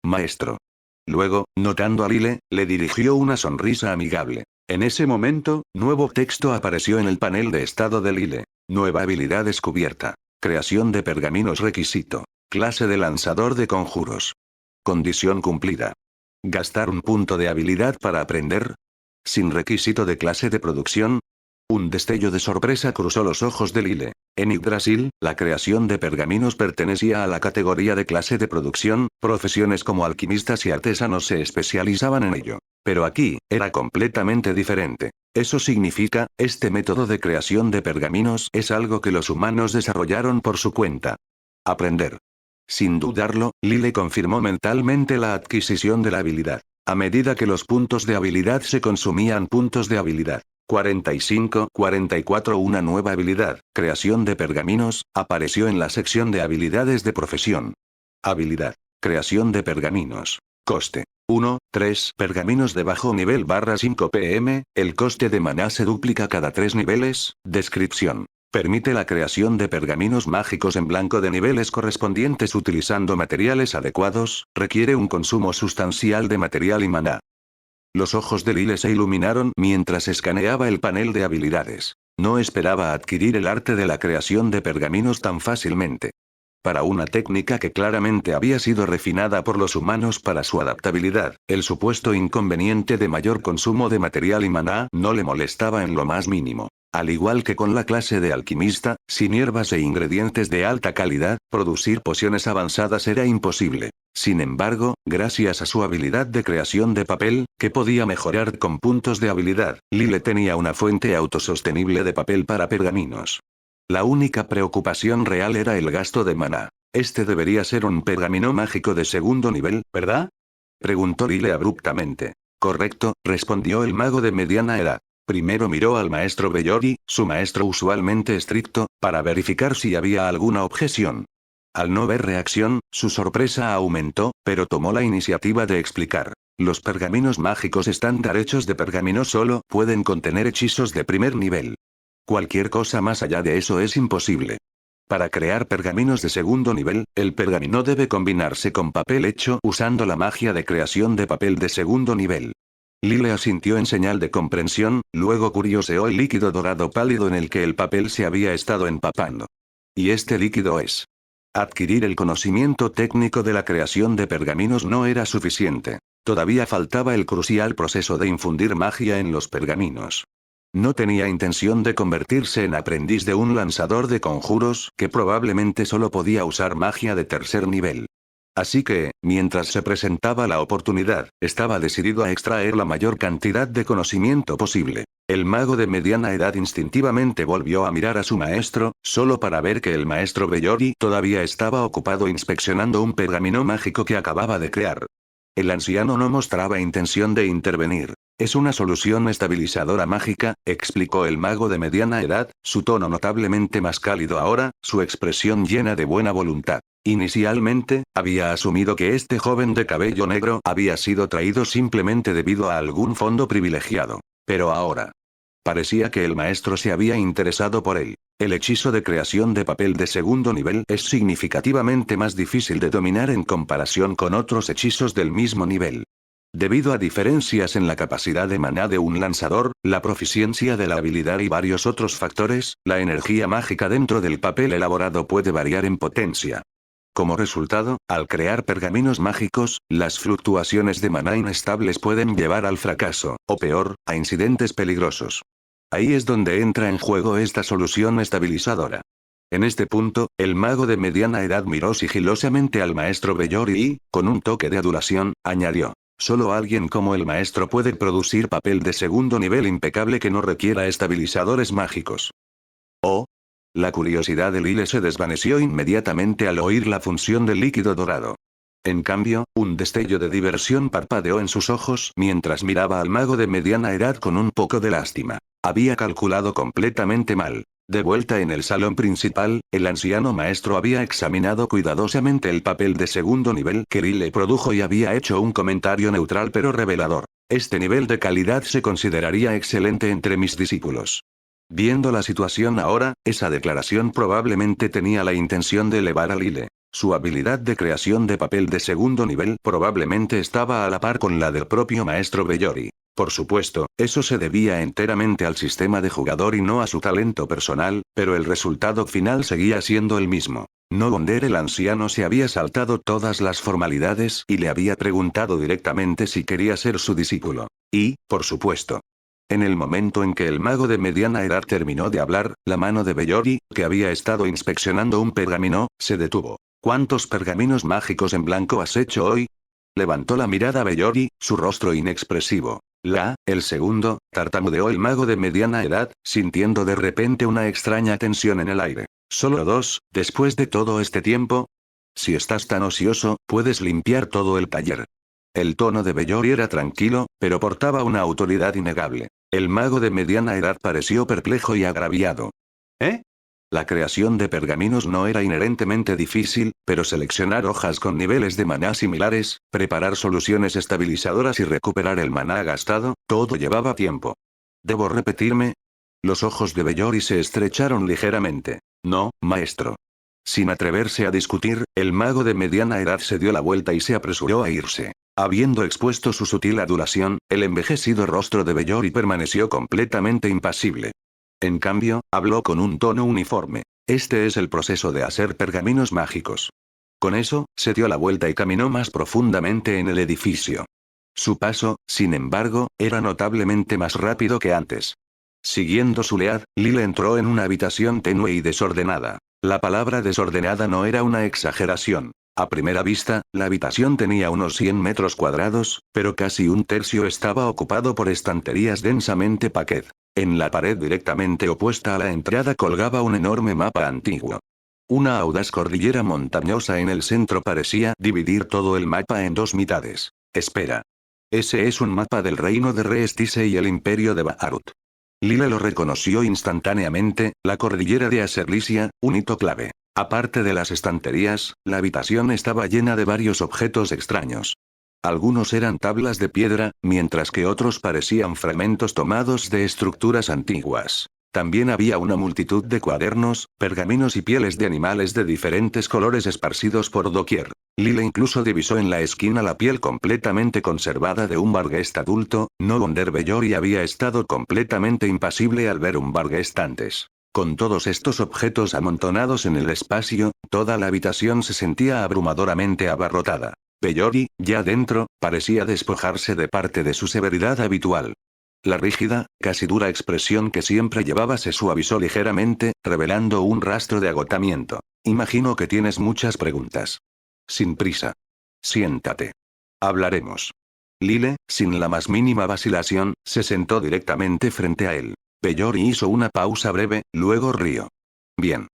Maestro. Luego, notando a Lile, le dirigió una sonrisa amigable. En ese momento, nuevo texto apareció en el panel de estado de Lile. Nueva habilidad descubierta. Creación de pergaminos requisito. Clase de lanzador de conjuros. Condición cumplida. ¿Gastar un punto de habilidad para aprender? ¿Sin requisito de clase de producción? Un destello de sorpresa cruzó los ojos de Lile. En Yggdrasil, la creación de pergaminos pertenecía a la categoría de clase de producción, profesiones como alquimistas y artesanos se especializaban en ello. Pero aquí, era completamente diferente. Eso significa, este método de creación de pergaminos es algo que los humanos desarrollaron por su cuenta. Aprender. Sin dudarlo, Lile confirmó mentalmente la adquisición de la habilidad. A medida que los puntos de habilidad se consumían puntos de habilidad. 45-44 Una nueva habilidad, creación de pergaminos, apareció en la sección de habilidades de profesión. Habilidad. Creación de pergaminos. Coste. 1, 3 pergaminos de bajo nivel /5 pm, el coste de maná se duplica cada 3 niveles. Descripción. Permite la creación de pergaminos mágicos en blanco de niveles correspondientes utilizando materiales adecuados, requiere un consumo sustancial de material y maná. Los ojos de Lyle se iluminaron mientras escaneaba el panel de habilidades. No esperaba adquirir el arte de la creación de pergaminos tan fácilmente. Para una técnica que claramente había sido refinada por los humanos para su adaptabilidad, el supuesto inconveniente de mayor consumo de material y maná no le molestaba en lo más mínimo. Al igual que con la clase de alquimista, sin hierbas e ingredientes de alta calidad, producir pociones avanzadas era imposible. Sin embargo, gracias a su habilidad de creación de papel, que podía mejorar con puntos de habilidad, Lyle tenía una fuente autosostenible de papel para pergaminos. La única preocupación real era el gasto de maná. Este debería ser un pergamino mágico de segundo nivel, ¿verdad? Preguntó Lyle abruptamente. Correcto, respondió el mago de mediana edad. Primero miró al maestro Bellori, su maestro usualmente estricto, para verificar si había alguna objeción. Al no ver reacción, su sorpresa aumentó, pero tomó la iniciativa de explicar. Los pergaminos mágicos estándar hechos de pergamino solo pueden contener hechizos de primer nivel. Cualquier cosa más allá de eso es imposible. Para crear pergaminos de segundo nivel, el pergamino debe combinarse con papel hecho usando la magia de creación de papel de segundo nivel. Lyle asintió en señal de comprensión, luego curioseó el líquido dorado pálido en el que el papel se había estado empapando. ¿Y este líquido es? Adquirir el conocimiento técnico de la creación de pergaminos no era suficiente. Todavía faltaba el crucial proceso de infundir magia en los pergaminos. No tenía intención de convertirse en aprendiz de un lanzador de conjuros que probablemente solo podía usar magia de tercer nivel. Así que, mientras se presentaba la oportunidad, estaba decidido a extraer la mayor cantidad de conocimiento posible. El mago de mediana edad instintivamente volvió a mirar a su maestro, solo para ver que el maestro Bellori todavía estaba ocupado inspeccionando un pergamino mágico que acababa de crear. El anciano no mostraba intención de intervenir. Es una solución estabilizadora mágica, explicó el mago de mediana edad, su tono notablemente más cálido ahora, su expresión llena de buena voluntad. Inicialmente, había asumido que este joven de cabello negro había sido traído simplemente debido a algún fondo privilegiado. Pero ahora. Parecía que el maestro se había interesado por él. El hechizo de creación de papel de segundo nivel es significativamente más difícil de dominar en comparación con otros hechizos del mismo nivel. Debido a diferencias en la capacidad de maná de un lanzador, la proficiencia de la habilidad y varios otros factores, la energía mágica dentro del papel elaborado puede variar en potencia. Como resultado, al crear pergaminos mágicos, las fluctuaciones de maná inestables pueden llevar al fracaso, o peor, a incidentes peligrosos. Ahí es donde entra en juego esta solución estabilizadora. En este punto, el mago de mediana edad miró sigilosamente al maestro Bellori y, con un toque de adulación, añadió. Solo alguien como el maestro puede producir papel de segundo nivel impecable que no requiera estabilizadores mágicos. Oh. La curiosidad de Lyle se desvaneció inmediatamente al oír la función del líquido dorado. En cambio, un destello de diversión parpadeó en sus ojos mientras miraba al mago de mediana edad con un poco de lástima. Había calculado completamente mal. De vuelta en el salón principal, el anciano maestro había examinado cuidadosamente el papel de segundo nivel que Lyle produjo y había hecho un comentario neutral pero revelador. Este nivel de calidad se consideraría excelente entre mis discípulos. Viendo la situación ahora, esa declaración probablemente tenía la intención de elevar a Lyle. Su habilidad de creación de papel de segundo nivel probablemente estaba a la par con la del propio maestro Bellori. Por supuesto, eso se debía enteramente al sistema de jugador y no a su talento personal, pero el resultado final seguía siendo el mismo. No Wonder el anciano se había saltado todas las formalidades y le había preguntado directamente si quería ser su discípulo. Y, por supuesto. En el momento en que el mago de mediana edad terminó de hablar, la mano de Bellori, que había estado inspeccionando un pergamino, se detuvo. ¿Cuántos pergaminos mágicos en blanco has hecho hoy? Levantó la mirada Bellori, su rostro inexpresivo. El segundo, tartamudeó el mago de mediana edad, sintiendo de repente una extraña tensión en el aire. ¿Solo 2, después de todo este tiempo? Si estás tan ocioso, puedes limpiar todo el taller. El tono de Bellori era tranquilo, pero portaba una autoridad innegable. El mago de mediana edad pareció perplejo y agraviado. ¿Eh? La creación de pergaminos no era inherentemente difícil, pero seleccionar hojas con niveles de maná similares, preparar soluciones estabilizadoras y recuperar el maná gastado, todo llevaba tiempo. ¿Debo repetirme? Los ojos de Bellori se estrecharon ligeramente. No, maestro. Sin atreverse a discutir, el mago de mediana edad se dio la vuelta y se apresuró a irse. Habiendo expuesto su sutil adulación, el envejecido rostro de Bellori permaneció completamente impasible. En cambio, habló con un tono uniforme. Este es el proceso de hacer pergaminos mágicos. Con eso, se dio la vuelta y caminó más profundamente en el edificio. Su paso, sin embargo, era notablemente más rápido que antes. Siguiendo su lead, Lile entró en una habitación tenue y desordenada. La palabra desordenada no era una exageración. A primera vista, la habitación tenía unos 100 metros cuadrados, pero casi un tercio estaba ocupado por estanterías densamente paquet. En la pared directamente opuesta a la entrada colgaba un enorme mapa antiguo. Una audaz cordillera montañosa en el centro parecía dividir todo el mapa en dos mitades. Espera. Ese es un mapa del reino de Reestice y el imperio de Baharut. Lile lo reconoció instantáneamente, la cordillera de Aserlisia, un hito clave. Aparte de las estanterías, la habitación estaba llena de varios objetos extraños. Algunos eran tablas de piedra, mientras que otros parecían fragmentos tomados de estructuras antiguas. También había una multitud de cuadernos, pergaminos y pieles de animales de diferentes colores esparcidos por doquier. Lile incluso divisó en la esquina la piel completamente conservada de un Barghest adulto. No Wonder Bellori había estado completamente impasible al ver un Barghest antes. Con todos estos objetos amontonados en el espacio, toda la habitación se sentía abrumadoramente abarrotada. Bellori, ya dentro, parecía despojarse de parte de su severidad habitual. La rígida, casi dura expresión que siempre llevaba se suavizó ligeramente, revelando un rastro de agotamiento. Imagino que tienes muchas preguntas. Sin prisa. Siéntate. Hablaremos. Lile, sin la más mínima vacilación, se sentó directamente frente a él. Bellori hizo una pausa breve, luego rió. Bien.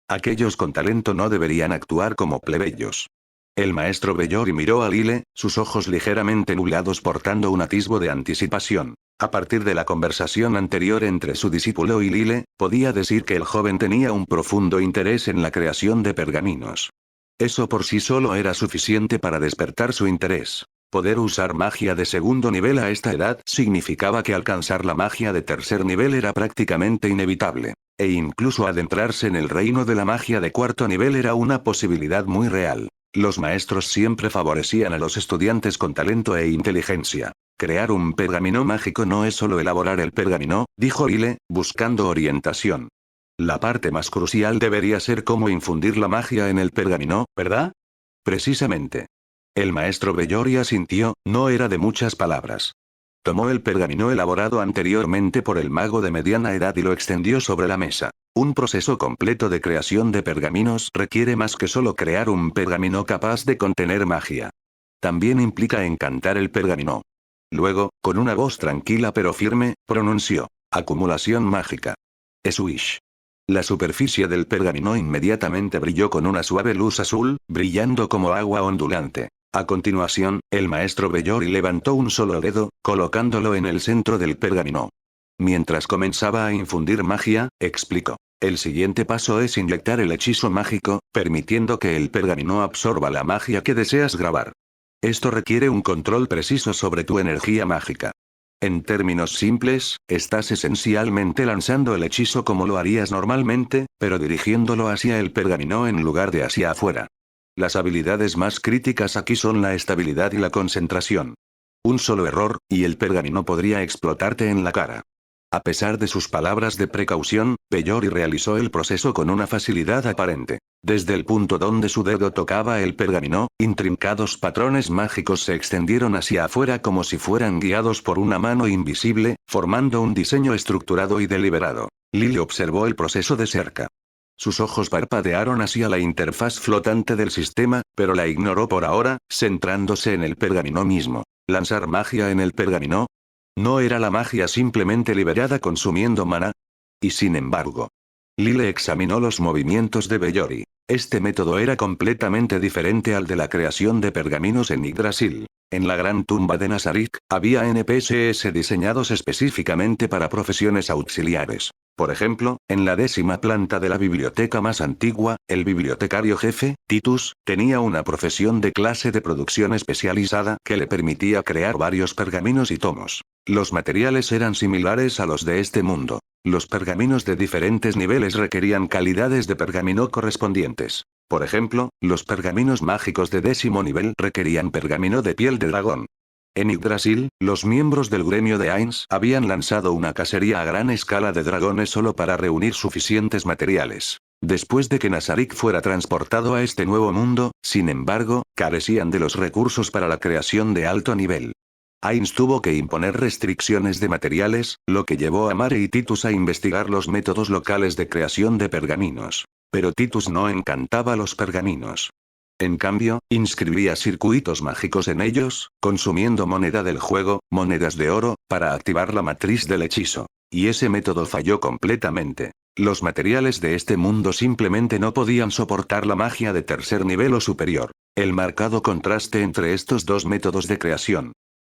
Aquellos con talento no deberían actuar como plebeyos. El maestro Bellori miró a Lile, sus ojos ligeramente nublados portando un atisbo de anticipación. A partir de la conversación anterior entre su discípulo y Lile, podía decir que el joven tenía un profundo interés en la creación de pergaminos. Eso por sí solo era suficiente para despertar su interés. Poder usar magia de segundo nivel a esta edad significaba que alcanzar la magia de tercer nivel era prácticamente inevitable. E incluso adentrarse en el reino de la magia de cuarto nivel era una posibilidad muy real. Los maestros siempre favorecían a los estudiantes con talento e inteligencia. Crear un pergamino mágico no es solo elaborar el pergamino, dijo Lile, buscando orientación. La parte más crucial debería ser cómo infundir la magia en el pergamino, ¿verdad? Precisamente. El maestro Bellori asintió, no era de muchas palabras. Tomó el pergamino elaborado anteriormente por el mago de mediana edad y lo extendió sobre la mesa. Un proceso completo de creación de pergaminos requiere más que solo crear un pergamino capaz de contener magia. También implica encantar el pergamino. Luego, con una voz tranquila pero firme, pronunció: acumulación mágica. Eswish. La superficie del pergamino inmediatamente brilló con una suave luz azul, brillando como agua ondulante. A continuación, el maestro Bellori levantó un solo dedo, colocándolo en el centro del pergamino. Mientras comenzaba a infundir magia, explicó. El siguiente paso es inyectar el hechizo mágico, permitiendo que el pergamino absorba la magia que deseas grabar. Esto requiere un control preciso sobre tu energía mágica. En términos simples, estás esencialmente lanzando el hechizo como lo harías normalmente, pero dirigiéndolo hacia el pergamino en lugar de hacia afuera. Las habilidades más críticas aquí son la estabilidad y la concentración. Un solo error, y el pergamino podría explotarte en la cara. A pesar de sus palabras de precaución, Bellori realizó el proceso con una facilidad aparente. Desde el punto donde su dedo tocaba el pergamino, intrincados patrones mágicos se extendieron hacia afuera como si fueran guiados por una mano invisible, formando un diseño estructurado y deliberado. Lily observó el proceso de cerca. Sus ojos parpadearon hacia la interfaz flotante del sistema, pero la ignoró por ahora, centrándose en el pergamino mismo. ¿Lanzar magia en el pergamino? ¿No era la magia simplemente liberada consumiendo maná? Y sin embargo, Lile examinó los movimientos de Bellori. Este método era completamente diferente al de la creación de pergaminos en Yggdrasil. En la gran tumba de Nazarik, había NPCs diseñados específicamente para profesiones auxiliares. Por ejemplo, en la 10ª planta de la biblioteca más antigua, el bibliotecario jefe, Titus, tenía una profesión de clase de producción especializada que le permitía crear varios pergaminos y tomos. Los materiales eran similares a los de este mundo. Los pergaminos de diferentes niveles requerían calidades de pergamino correspondientes. Por ejemplo, los pergaminos mágicos de 10º nivel requerían pergamino de piel de dragón. En Yggdrasil, los miembros del gremio de Ainz habían lanzado una cacería a gran escala de dragones solo para reunir suficientes materiales. Después de que Nazarik fuera transportado a este nuevo mundo, sin embargo, carecían de los recursos para la creación de alto nivel. Ainz tuvo que imponer restricciones de materiales, lo que llevó a Mare y Titus a investigar los métodos locales de creación de pergaminos. Pero Titus no encantaba los pergaminos. En cambio, inscribía circuitos mágicos en ellos, consumiendo moneda del juego, monedas de oro, para activar la matriz del hechizo. Y ese método falló completamente. Los materiales de este mundo simplemente no podían soportar la magia de tercer nivel o superior. El marcado contraste entre estos dos métodos de creación.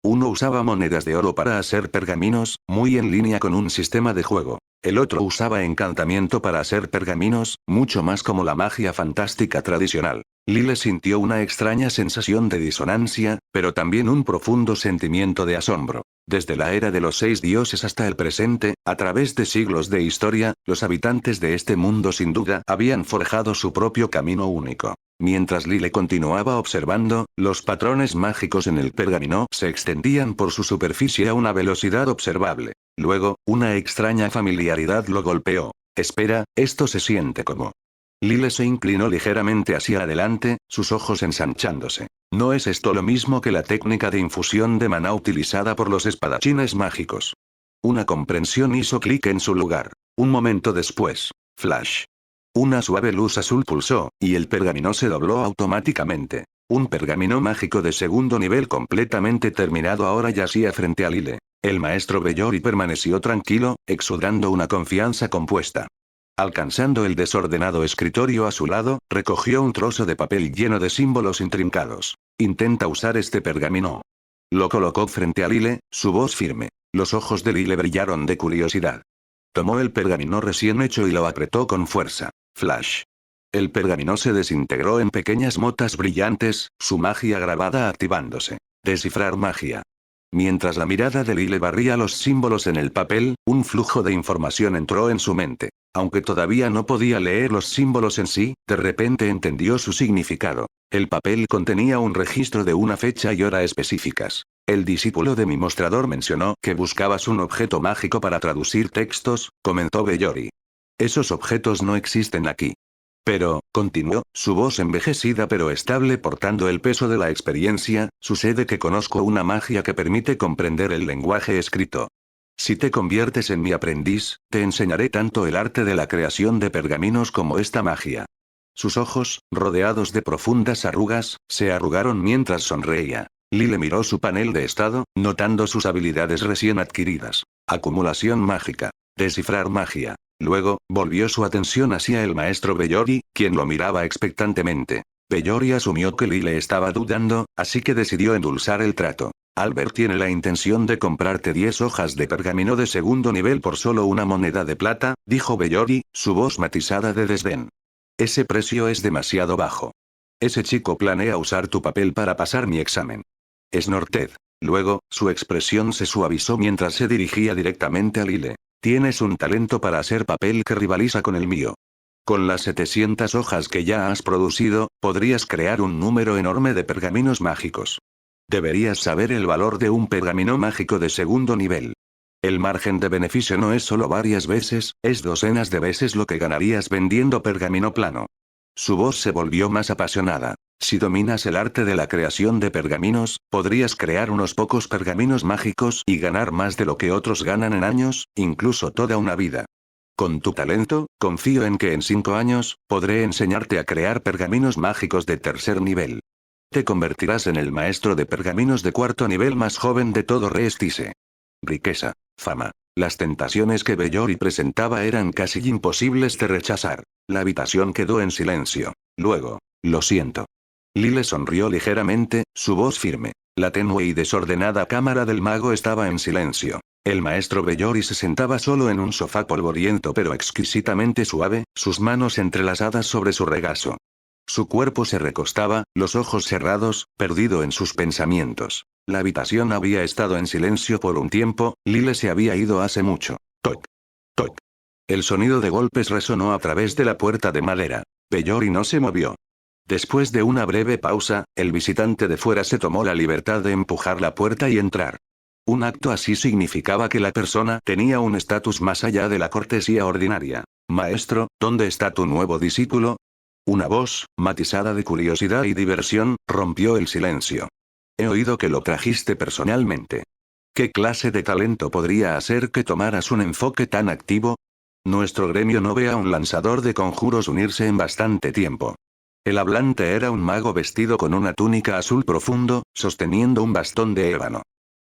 Uno usaba monedas de oro para hacer pergaminos, muy en línea con un sistema de juego. El otro usaba encantamiento para hacer pergaminos, mucho más como la magia fantástica tradicional. Lyle sintió una extraña sensación de disonancia, pero también un profundo sentimiento de asombro. Desde la era de los 6 dioses hasta el presente, a través de siglos de historia, los habitantes de este mundo sin duda habían forjado su propio camino único. Mientras Lyle continuaba observando, los patrones mágicos en el pergamino se extendían por su superficie a una velocidad observable. Luego, una extraña familiaridad lo golpeó. Espera, esto se siente como... Lyle se inclinó ligeramente hacia adelante, sus ojos ensanchándose. ¿No es esto lo mismo que la técnica de infusión de maná utilizada por los espadachines mágicos? Una comprensión hizo clic en su lugar. Un momento después. Flash. Una suave luz azul pulsó, y el pergamino se dobló automáticamente. Un pergamino mágico de segundo nivel completamente terminado ahora yacía frente a Lyle. El maestro Bellori permaneció tranquilo, exudando una confianza compuesta. Alcanzando el desordenado escritorio a su lado, recogió un trozo de papel lleno de símbolos intrincados. Intenta usar este pergamino. Lo colocó frente a Lyle, su voz firme. Los ojos de Lyle brillaron de curiosidad. Tomó el pergamino recién hecho y lo apretó con fuerza. Flash. El pergamino se desintegró en pequeñas motas brillantes, su magia grabada activándose. Descifrar magia. Mientras la mirada de Lyle barría los símbolos en el papel, un flujo de información entró en su mente. Aunque todavía no podía leer los símbolos en sí, de repente entendió su significado. El papel contenía un registro de una fecha y hora específicas. El discípulo de mi mostrador mencionó que buscabas un objeto mágico para traducir textos, comentó Bellori. Esos objetos no existen aquí. Pero, continuó, su voz envejecida pero estable portando el peso de la experiencia, sucede que conozco una magia que permite comprender el lenguaje escrito. Si te conviertes en mi aprendiz, te enseñaré tanto el arte de la creación de pergaminos como esta magia. Sus ojos, rodeados de profundas arrugas, se arrugaron mientras sonreía. Lyle miró su panel de estado, notando sus habilidades recién adquiridas. Acumulación mágica. Descifrar magia. Luego, volvió su atención hacia el maestro Bellori, quien lo miraba expectantemente. Bellori asumió que Lyle estaba dudando, así que decidió endulzar el trato. Albert tiene la intención de comprarte 10 hojas de pergamino de segundo nivel por solo una moneda de plata, dijo Bellori, su voz matizada de desdén. Ese precio es demasiado bajo. Ese chico planea usar tu papel para pasar mi examen. Snorted. Luego, su expresión se suavizó mientras se dirigía directamente a Lyle. Tienes un talento para hacer papel que rivaliza con el mío. Con las 700 hojas que ya has producido, podrías crear un número enorme de pergaminos mágicos. Deberías saber el valor de un pergamino mágico de segundo nivel. El margen de beneficio no es solo varias veces, es docenas de veces lo que ganarías vendiendo pergamino plano. Su voz se volvió más apasionada. Si dominas el arte de la creación de pergaminos, podrías crear unos pocos pergaminos mágicos y ganar más de lo que otros ganan en años, incluso toda una vida. Con tu talento, confío en que en 5 años, podré enseñarte a crear pergaminos mágicos de tercer nivel. Te convertirás en el maestro de pergaminos de cuarto nivel más joven de todo Reestise. Riqueza, fama. Las tentaciones que Bellori presentaba eran casi imposibles de rechazar. La habitación quedó en silencio. Luego, lo siento. Lyle sonrió ligeramente, su voz firme. La tenue y desordenada cámara del mago estaba en silencio. El maestro Bellori se sentaba solo en un sofá polvoriento pero exquisitamente suave, sus manos entrelazadas sobre su regazo. Su cuerpo se recostaba, los ojos cerrados, perdido en sus pensamientos. La habitación había estado en silencio por un tiempo, Lile se había ido hace mucho. Toc. Toc. El sonido de golpes resonó a través de la puerta de madera. Bellori no se movió. Después de una breve pausa, el visitante de fuera se tomó la libertad de empujar la puerta y entrar. Un acto así significaba que la persona tenía un estatus más allá de la cortesía ordinaria. Maestro, ¿dónde está tu nuevo discípulo? Una voz, matizada de curiosidad y diversión, rompió el silencio. He oído que lo trajiste personalmente. ¿Qué clase de talento podría hacer que tomaras un enfoque tan activo? Nuestro gremio no ve a un lanzador de conjuros unirse en bastante tiempo. El hablante era un mago vestido con una túnica azul profundo, sosteniendo un bastón de ébano.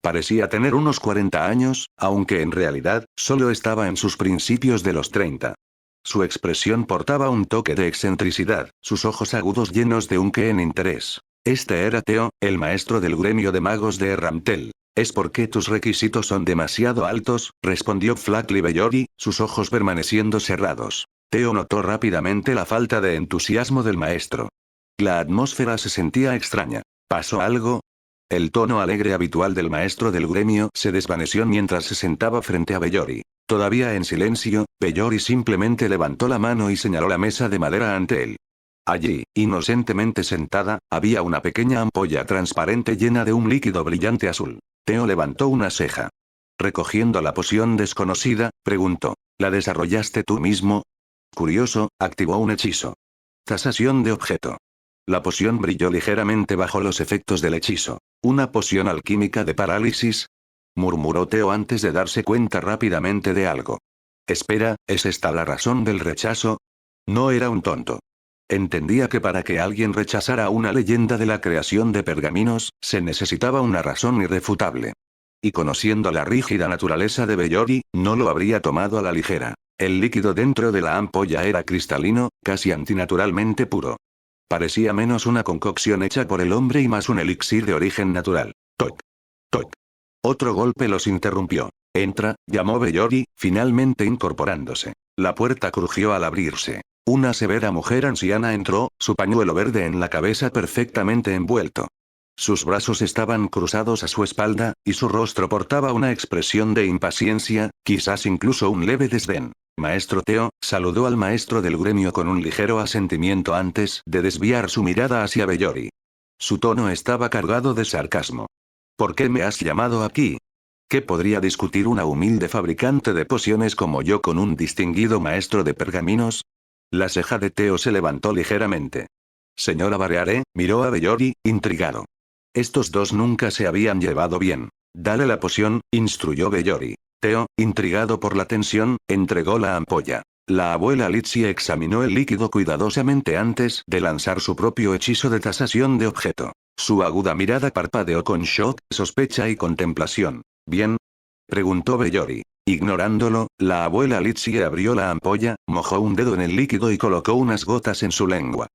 Parecía tener unos 40 años, aunque en realidad, solo estaba en sus principios de los 30. Su expresión portaba un toque de excentricidad, sus ojos agudos llenos de un qué en interés. Este era Theo, el maestro del gremio de magos de Erramtel. «Es porque tus requisitos son demasiado altos», respondió Flackley Bellori, sus ojos permaneciendo cerrados. Theo notó rápidamente la falta de entusiasmo del maestro. La atmósfera se sentía extraña. ¿Pasó algo? El tono alegre habitual del maestro del gremio se desvaneció mientras se sentaba frente a Bellori. Todavía en silencio, Bellori simplemente levantó la mano y señaló la mesa de madera ante él. Allí, inocentemente sentada, había una pequeña ampolla transparente llena de un líquido brillante azul. Theo levantó una ceja. Recogiendo la poción desconocida, preguntó, ¿la desarrollaste tú mismo? Curioso, activó un hechizo. Tasación de objeto. La poción brilló ligeramente bajo los efectos del hechizo. ¿Una poción alquímica de parálisis? Murmuró Theo antes de darse cuenta rápidamente de algo. Espera, ¿es esta la razón del rechazo? No era un tonto. Entendía que para que alguien rechazara una leyenda de la creación de pergaminos, se necesitaba una razón irrefutable. Y conociendo la rígida naturaleza de Bellori, no lo habría tomado a la ligera. El líquido dentro de la ampolla era cristalino, casi antinaturalmente puro. Parecía menos una concocción hecha por el hombre y más un elixir de origen natural. Toc. Toc. Otro golpe los interrumpió. Entra, llamó Bellori, finalmente incorporándose. La puerta crujió al abrirse. Una severa mujer anciana entró, su pañuelo verde en la cabeza perfectamente envuelto. Sus brazos estaban cruzados a su espalda, y su rostro portaba una expresión de impaciencia, quizás incluso un leve desdén. Maestro Theo, saludó al maestro del gremio con un ligero asentimiento antes de desviar su mirada hacia Bellori. Su tono estaba cargado de sarcasmo. ¿Por qué me has llamado aquí? ¿Qué podría discutir una humilde fabricante de pociones como yo con un distinguido maestro de pergaminos? La ceja de Theo se levantó ligeramente. Señora Barreare, miró a Bellori, intrigado. Estos dos nunca se habían llevado bien. Dale la poción, instruyó Bellori. Theo, intrigado por la tensión, entregó la ampolla. La abuela Litsi examinó el líquido cuidadosamente antes de lanzar su propio hechizo de tasación de objeto. Su aguda mirada parpadeó con shock, sospecha y contemplación. ¿Bien? Preguntó Bellori. Ignorándolo, la abuela Litsi abrió la ampolla, mojó un dedo en el líquido y colocó unas gotas en su lengua.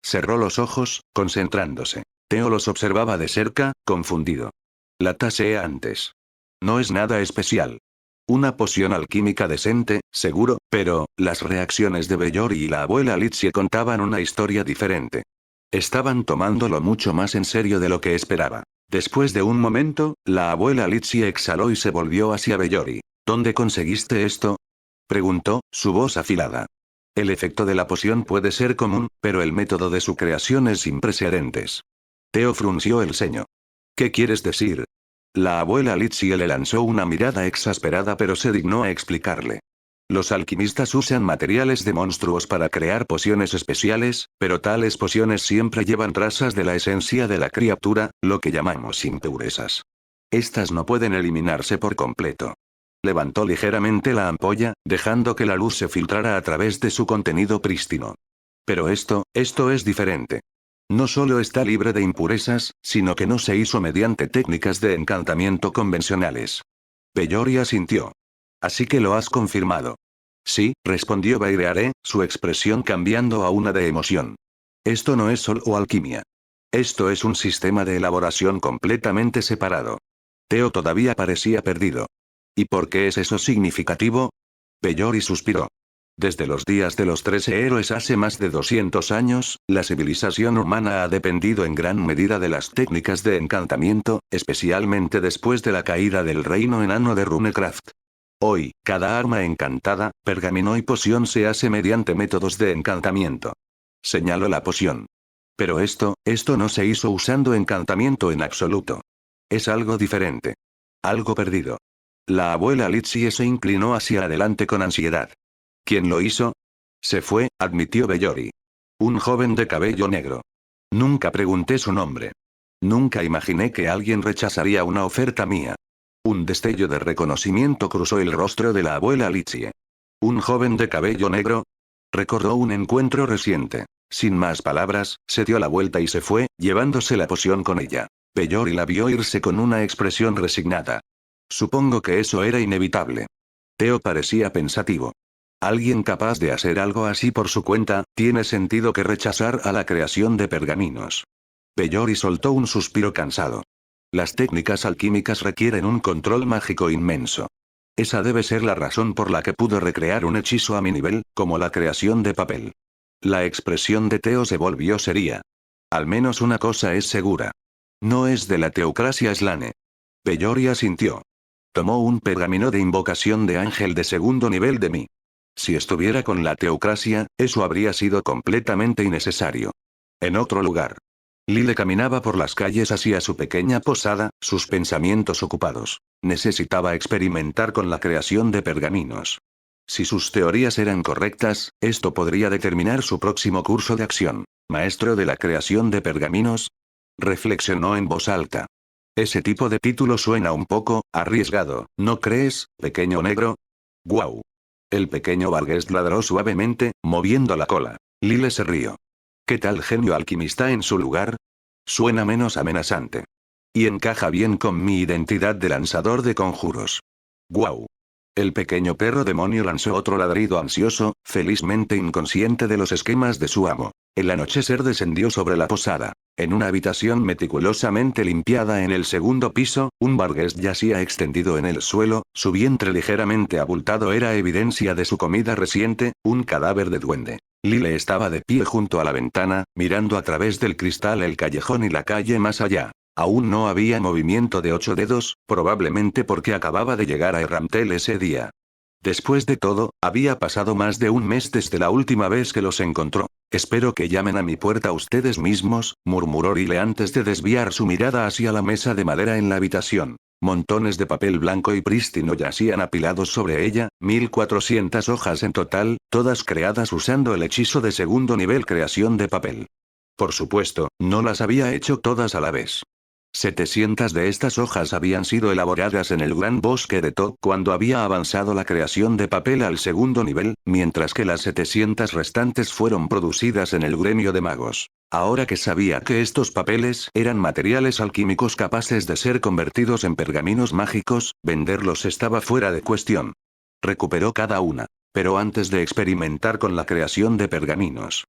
Cerró los ojos, concentrándose. Theo los observaba de cerca, confundido. La taseé antes. No es nada especial. Una poción alquímica decente, seguro, pero las reacciones de Bellori y la abuela Litsi contaban una historia diferente. Estaban tomándolo mucho más en serio de lo que esperaba. Después de un momento, la abuela Litsi exhaló y se volvió hacia Bellori. ¿Dónde conseguiste esto? Preguntó, su voz afilada. El efecto de la poción puede ser común, pero el método de su creación es sin precedentes. Theo frunció el ceño. ¿Qué quieres decir? La abuela Litsi le lanzó una mirada exasperada pero se dignó a explicarle. Los alquimistas usan materiales de monstruos para crear pociones especiales, pero tales pociones siempre llevan trazas de la esencia de la criatura, lo que llamamos impurezas. Estas no pueden eliminarse por completo. Levantó ligeramente la ampolla, dejando que la luz se filtrara a través de su contenido prístino. Pero esto es diferente. No solo está libre de impurezas, sino que no se hizo mediante técnicas de encantamiento convencionales. Bellori asintió. Así que lo has confirmado. Sí, respondió Baireare, su expresión cambiando a una de emoción. Esto no es solo alquimia. Esto es un sistema de elaboración completamente separado. Theo todavía parecía perdido. ¿Y por qué es eso significativo? Bellori suspiró. Desde los días de los 13 héroes hace más de 200 años, la civilización humana ha dependido en gran medida de las técnicas de encantamiento, especialmente después de la caída del reino enano de Runecraft. Hoy, cada arma encantada, pergamino y poción se hace mediante métodos de encantamiento. Señaló la poción. Pero esto no se hizo usando encantamiento en absoluto. Es algo diferente. Algo perdido. La abuela Litsie se inclinó hacia adelante con ansiedad. ¿Quién lo hizo? Se fue, admitió Bellori. Un joven de cabello negro. Nunca pregunté su nombre. Nunca imaginé que alguien rechazaría una oferta mía. Un destello de reconocimiento cruzó el rostro de la abuela Litsie. ¿Un joven de cabello negro? Recordó un encuentro reciente. Sin más palabras, se dio la vuelta y se fue, llevándose la poción con ella. Bellori la vio irse con una expresión resignada. Supongo que eso era inevitable. Theo parecía pensativo. Alguien capaz de hacer algo así por su cuenta, tiene sentido que rechazar a la creación de pergaminos. Bellori soltó un suspiro cansado. Las técnicas alquímicas requieren un control mágico inmenso. Esa debe ser la razón por la que pudo recrear un hechizo a mi nivel, como la creación de papel. La expresión de Theo se volvió seria. Al menos una cosa es segura. No es de la teocracia Slane. Bellori asintió. Tomó un pergamino de invocación de ángel de segundo nivel de mí. Si estuviera con la teocracia, eso habría sido completamente innecesario. En otro lugar. Lile caminaba por las calles hacia su pequeña posada, sus pensamientos ocupados. Necesitaba experimentar con la creación de pergaminos. Si sus teorías eran correctas, esto podría determinar su próximo curso de acción. ¿Maestro de la creación de pergaminos? Reflexionó en voz alta. Ese tipo de título suena un poco arriesgado, ¿no crees, pequeño negro? ¡Guau! El pequeño Vargas ladró suavemente, moviendo la cola. Lile se rió. ¿Qué tal genio alquimista en su lugar? Suena menos amenazante. Y encaja bien con mi identidad de lanzador de conjuros. ¡Guau! El pequeño perro demonio lanzó otro ladrido ansioso, felizmente inconsciente de los esquemas de su amo. El anochecer descendió sobre la posada. En una habitación meticulosamente limpiada en el segundo piso, un Vargas yacía extendido en el suelo, su vientre ligeramente abultado era evidencia de su comida reciente, un cadáver de duende. Lile estaba de pie junto a la ventana, mirando a través del cristal el callejón y la calle más allá. Aún no había movimiento de 8 dedos, probablemente porque acababa de llegar a Erramtel ese día. Después de todo, había pasado más de un mes desde la última vez que los encontró. Espero que llamen a mi puerta ustedes mismos, murmuró Lile antes de desviar su mirada hacia la mesa de madera en la habitación. Montones de papel blanco y prístino yacían apilados sobre ella, 1400 hojas en total, todas creadas usando el hechizo de segundo nivel creación de papel. Por supuesto, no las había hecho todas a la vez. 700 de estas hojas habían sido elaboradas en el gran bosque de Todd cuando había avanzado la creación de papel al segundo nivel, mientras que las 700 restantes fueron producidas en el gremio de magos. Ahora que sabía que estos papeles eran materiales alquímicos capaces de ser convertidos en pergaminos mágicos, venderlos estaba fuera de cuestión. Recuperó cada una. Pero antes de experimentar con la creación de pergaminos.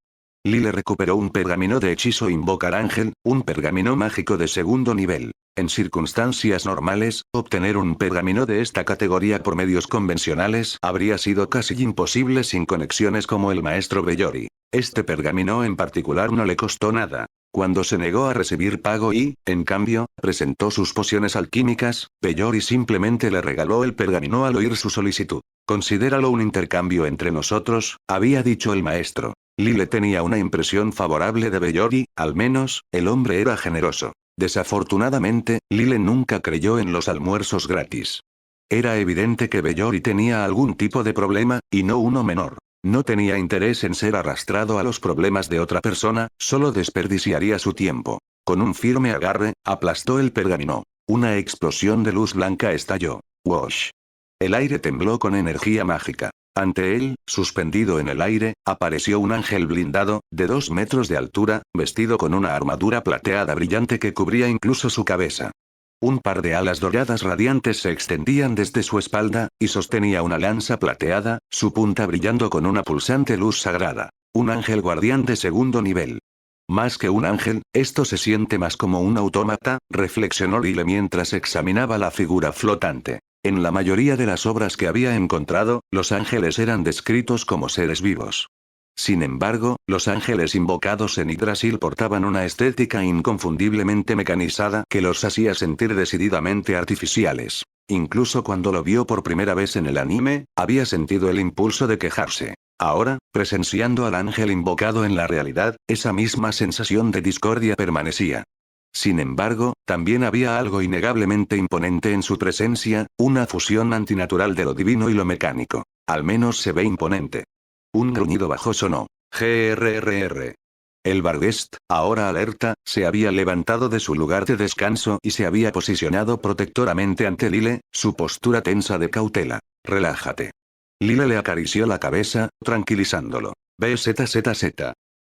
Lile recuperó un pergamino de hechizo invocar ángel, un pergamino mágico de segundo nivel. En circunstancias normales, obtener un pergamino de esta categoría por medios convencionales habría sido casi imposible sin conexiones como el maestro Bellori. Este pergamino en particular no le costó nada. Cuando se negó a recibir pago y, en cambio, presentó sus pociones alquímicas, Bellori simplemente le regaló el pergamino al oír su solicitud. Considéralo un intercambio entre nosotros, había dicho el maestro. Lile tenía una impresión favorable de Bellori, al menos, el hombre era generoso. Desafortunadamente, Lile nunca creyó en los almuerzos gratis. Era evidente que Bellori tenía algún tipo de problema, y no uno menor. No tenía interés en ser arrastrado a los problemas de otra persona, solo desperdiciaría su tiempo. Con un firme agarre, aplastó el pergamino. Una explosión de luz blanca estalló. ¡Wosh! El aire tembló con energía mágica. Ante él, suspendido en el aire, apareció un ángel blindado, de 2 metros de altura, vestido con una armadura plateada brillante que cubría incluso su cabeza. Un par de alas doradas radiantes se extendían desde su espalda, y sostenía una lanza plateada, su punta brillando con una pulsante luz sagrada. Un ángel guardián de segundo nivel. Más que un ángel, esto se siente más como un autómata, reflexionó Lile mientras examinaba la figura flotante. En la mayoría de las obras que había encontrado, los ángeles eran descritos como seres vivos. Sin embargo, los ángeles invocados en Yggdrasil portaban una estética inconfundiblemente mecanizada que los hacía sentir decididamente artificiales. Incluso cuando lo vio por primera vez en el anime, había sentido el impulso de quejarse. Ahora, presenciando al ángel invocado en la realidad, esa misma sensación de discordia permanecía. Sin embargo, también había algo innegablemente imponente en su presencia, una fusión antinatural de lo divino y lo mecánico. Al menos se ve imponente. Un gruñido bajo sonó. GRRR. El Barghest, ahora alerta, se había levantado de su lugar de descanso y se había posicionado protectoramente ante Lyle, su postura tensa de cautela. Relájate. Lyle le acarició la cabeza, tranquilizándolo. BZZZ.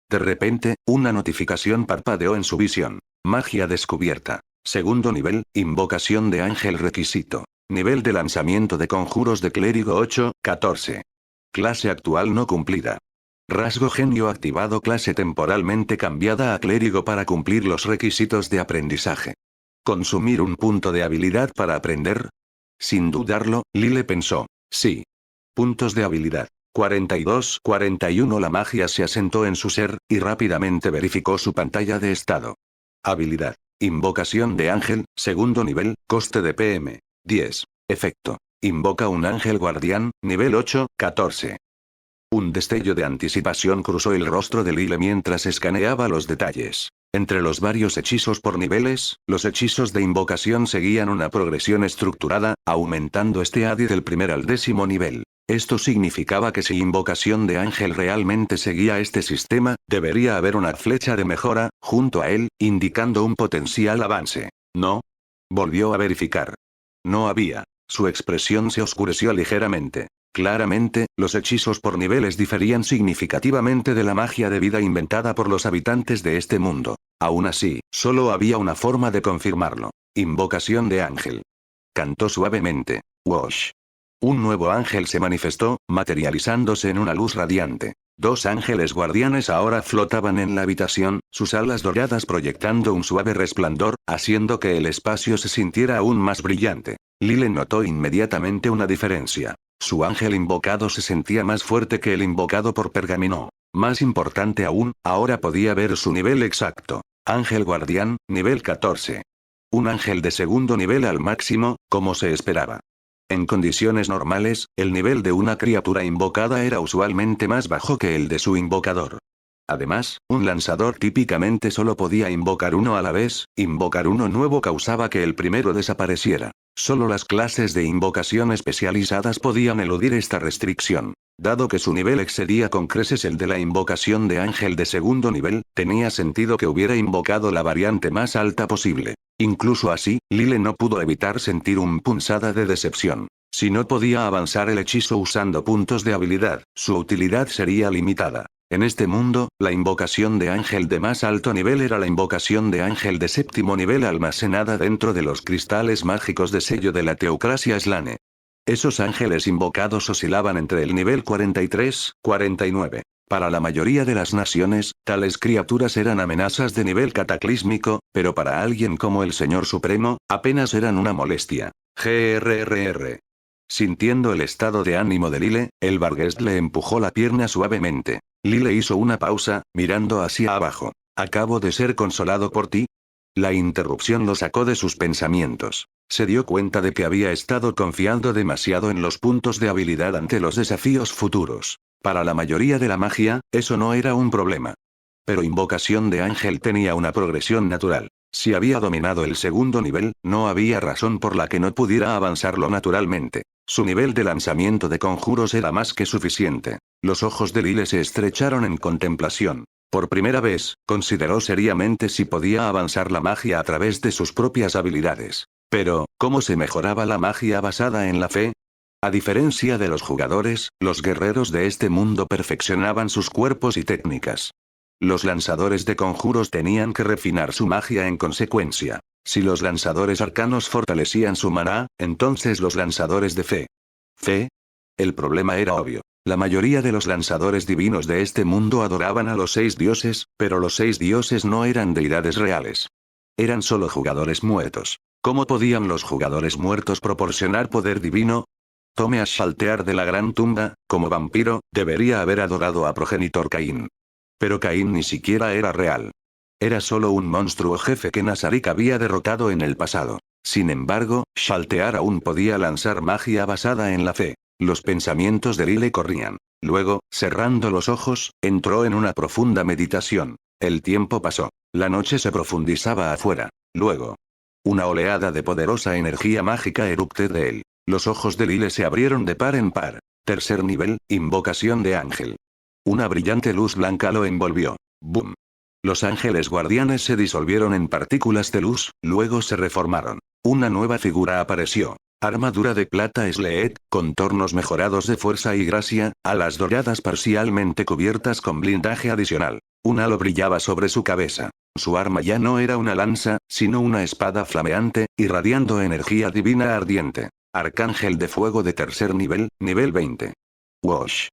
De repente, una notificación parpadeó en su visión. Magia descubierta. Segundo nivel, invocación de ángel requisito. Nivel de lanzamiento de conjuros de clérigo 8, 14. Clase actual no cumplida. Rasgo genio activado. Clase temporalmente cambiada a clérigo para cumplir los requisitos de aprendizaje. ¿Consumir un punto de habilidad para aprender? Sin dudarlo, Lyle pensó. Sí. Puntos de habilidad. 42-41. La magia se asentó en su ser, y rápidamente verificó su pantalla de estado. Habilidad. Invocación de ángel, segundo nivel, coste de PM. 10. Efecto. Invoca un ángel guardián, nivel 8, 14. Un destello de anticipación cruzó el rostro de Lyle mientras escaneaba los detalles. Entre los varios hechizos por niveles, los hechizos de invocación seguían una progresión estructurada, aumentando este AD del primer al 10º nivel. Esto significaba que si invocación de ángel realmente seguía este sistema, debería haber una flecha de mejora, junto a él, indicando un potencial avance. ¿No? Volvió a verificar. No había. Su expresión se oscureció ligeramente. Claramente, los hechizos por niveles diferían significativamente de la magia de vida inventada por los habitantes de este mundo. Aún así, solo había una forma de confirmarlo. Invocación de ángel. Cantó suavemente. Wash. Un nuevo ángel se manifestó, materializándose en una luz radiante. 2 ángeles guardianes ahora flotaban en la habitación, sus alas doradas proyectando un suave resplandor, haciendo que el espacio se sintiera aún más brillante. Lyle notó inmediatamente una diferencia. Su ángel invocado se sentía más fuerte que el invocado por Pergamino. Más importante aún, ahora podía ver su nivel exacto. Ángel guardián, nivel 14. Un ángel de segundo nivel al máximo, como se esperaba. En condiciones normales, el nivel de una criatura invocada era usualmente más bajo que el de su invocador. Además, un lanzador típicamente solo podía invocar uno a la vez, invocar uno nuevo causaba que el primero desapareciera. Solo las clases de invocación especializadas podían eludir esta restricción. Dado que su nivel excedía con creces el de la invocación de ángel de segundo nivel, tenía sentido que hubiera invocado la variante más alta posible. Incluso así, Lyle no pudo evitar sentir un punzada de decepción. Si no podía avanzar el hechizo usando puntos de habilidad, su utilidad sería limitada. En este mundo, la invocación de ángel de más alto nivel era la invocación de ángel de séptimo nivel almacenada dentro de los cristales mágicos de sello de la teocracia Slane. Esos ángeles invocados oscilaban entre el nivel 43-49. Para la mayoría de las naciones, tales criaturas eran amenazas de nivel cataclísmico, pero para alguien como el Señor Supremo, apenas eran una molestia. GRRR. Sintiendo el estado de ánimo de Lyle, el Barghest le empujó la pierna suavemente. Lyle hizo una pausa, mirando hacia abajo. ¿Acabo de ser consolado por ti? La interrupción lo sacó de sus pensamientos. Se dio cuenta de que había estado confiando demasiado en los puntos de habilidad ante los desafíos futuros. Para la mayoría de la magia, eso no era un problema. Pero invocación de ángel tenía una progresión natural. Si había dominado el segundo nivel, no había razón por la que no pudiera avanzarlo naturalmente. Su nivel de lanzamiento de conjuros era más que suficiente. Los ojos de Lyle se estrecharon en contemplación. Por primera vez, consideró seriamente si podía avanzar la magia a través de sus propias habilidades. Pero, ¿cómo se mejoraba la magia basada en la fe? A diferencia de los jugadores, los guerreros de este mundo perfeccionaban sus cuerpos y técnicas. Los lanzadores de conjuros tenían que refinar su magia en consecuencia. Si los lanzadores arcanos fortalecían su maná, entonces los lanzadores de fe. ¿Fe? El problema era obvio. La mayoría de los lanzadores divinos de este mundo adoraban a los 6 dioses, pero los 6 dioses no eran deidades reales. Eran solo jugadores muertos. ¿Cómo podían los jugadores muertos proporcionar poder divino? Tome a saltear de la gran tumba, como vampiro, debería haber adorado a progenitor Caín. Pero Caín ni siquiera era real. Era solo un monstruo jefe que Nazarik había derrotado en el pasado. Sin embargo, Shaltear aún podía lanzar magia basada en la fe. Los pensamientos de Lyle corrían. Luego, cerrando los ojos, entró en una profunda meditación. El tiempo pasó. La noche se profundizaba afuera. Luego, una oleada de poderosa energía mágica eruptó de él. Los ojos de Lyle se abrieron de par en par. Tercer nivel, invocación de ángel. Una brillante luz blanca lo envolvió. ¡Bum! Los ángeles guardianes se disolvieron en partículas de luz, luego se reformaron. Una nueva figura apareció. Armadura de plata Sleet, contornos mejorados de fuerza y gracia, alas doradas parcialmente cubiertas con blindaje adicional. Un halo brillaba sobre su cabeza. Su arma ya no era una lanza, sino una espada flameante, irradiando energía divina ardiente. Arcángel de fuego de tercer nivel, nivel 20. Wash.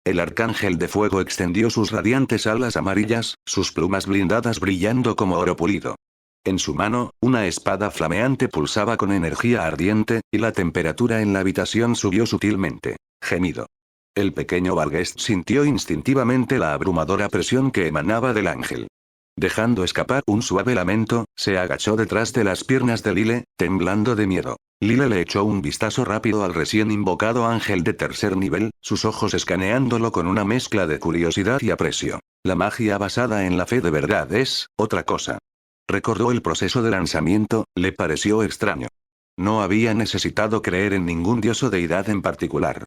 El arcángel de fuego extendió sus radiantes alas amarillas, sus plumas blindadas brillando como oro pulido. En su mano, una espada flameante pulsaba con energía ardiente, y la temperatura en la habitación subió sutilmente. Gemido. El pequeño Valguest sintió instintivamente la abrumadora presión que emanaba del ángel. Dejando escapar un suave lamento, se agachó detrás de las piernas de Lyle, temblando de miedo. Lyle le echó un vistazo rápido al recién invocado ángel de tercer nivel, sus ojos escaneándolo con una mezcla de curiosidad y aprecio. La magia basada en la fe de verdad es otra cosa. Recordó el proceso de lanzamiento, le pareció extraño. No había necesitado creer en ningún dios o deidad en particular.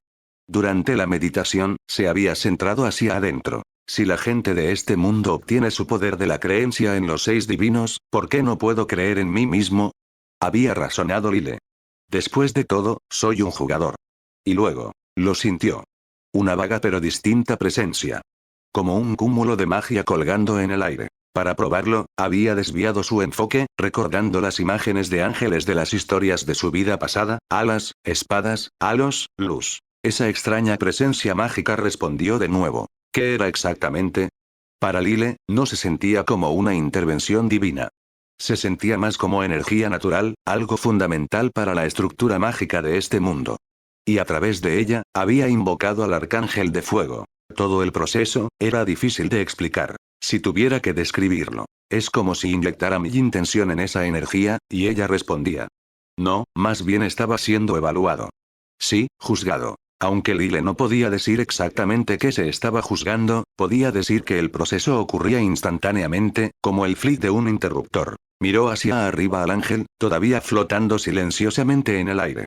Durante la meditación, se había centrado hacia adentro. Si la gente de este mundo obtiene su poder de la creencia en los 6 divinos, ¿por qué no puedo creer en mí mismo? Había razonado Lyle. Después de todo, soy un jugador. Y luego, lo sintió. Una vaga pero distinta presencia. Como un cúmulo de magia colgando en el aire. Para probarlo, había desviado su enfoque, recordando las imágenes de ángeles de las historias de su vida pasada, alas, espadas, halos, luz. Esa extraña presencia mágica respondió de nuevo. ¿Qué era exactamente? Para Lyle, no se sentía como una intervención divina. Se sentía más como energía natural, algo fundamental para la estructura mágica de este mundo. Y a través de ella, había invocado al arcángel de fuego. Todo el proceso, era difícil de explicar. Si tuviera que describirlo, es como si inyectara mi intención en esa energía, y ella respondía. No, más bien estaba siendo evaluado. Sí, juzgado. Aunque Lyle no podía decir exactamente qué se estaba juzgando, podía decir que el proceso ocurría instantáneamente, como el flick de un interruptor. Miró hacia arriba al ángel, todavía flotando silenciosamente en el aire.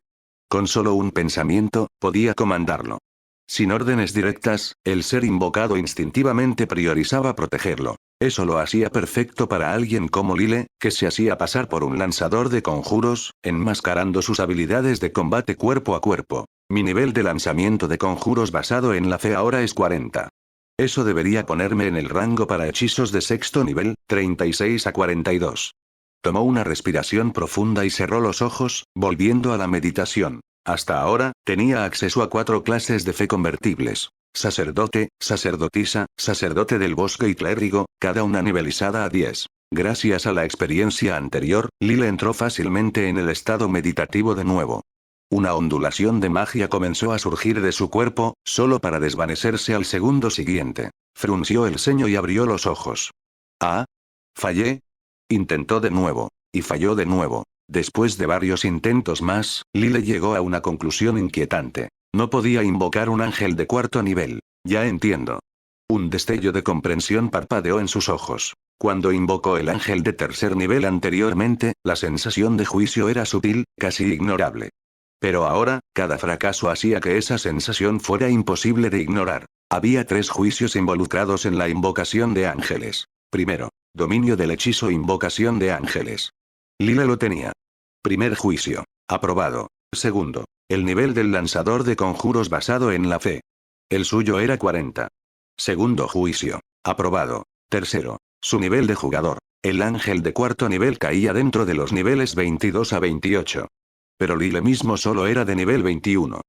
Con solo un pensamiento, podía comandarlo. Sin órdenes directas, el ser invocado instintivamente priorizaba protegerlo. Eso lo hacía perfecto para alguien como Lyle, que se hacía pasar por un lanzador de conjuros, enmascarando sus habilidades de combate cuerpo a cuerpo. Mi nivel de lanzamiento de conjuros basado en la fe ahora es 40. Eso debería ponerme en el rango para hechizos de sexto nivel, 36 a 42. Tomó una respiración profunda y cerró los ojos, volviendo a la meditación. Hasta ahora, tenía acceso a 4 clases de fe convertibles. Sacerdote, sacerdotisa, sacerdote del bosque y clérigo, cada una nivelizada a 10. Gracias a la experiencia anterior, Lyle entró fácilmente en el estado meditativo de nuevo. Una ondulación de magia comenzó a surgir de su cuerpo, solo para desvanecerse al segundo siguiente. Frunció el ceño y abrió los ojos. ¿Ah? ¿Fallé? Intentó de nuevo. Y falló de nuevo. Después de varios intentos más, Lyle llegó a una conclusión inquietante. No podía invocar un ángel de 4º nivel. Ya entiendo. Un destello de comprensión parpadeó en sus ojos. Cuando invocó el ángel de 3er nivel anteriormente, la sensación de juicio era sutil, casi ignorable. Pero ahora, cada fracaso hacía que esa sensación fuera imposible de ignorar. Había 3 juicios involucrados en la invocación de ángeles. Primero, dominio del hechizo invocación de ángeles. Lyle lo tenía. Primer juicio. Aprobado. Segundo, el nivel del lanzador de conjuros basado en la fe. El suyo era 40. Segundo juicio. Aprobado. Tercero, su nivel de jugador. El ángel de 4º nivel caía dentro de los niveles 22 a 28. Pero Lyle mismo solo era de nivel 21.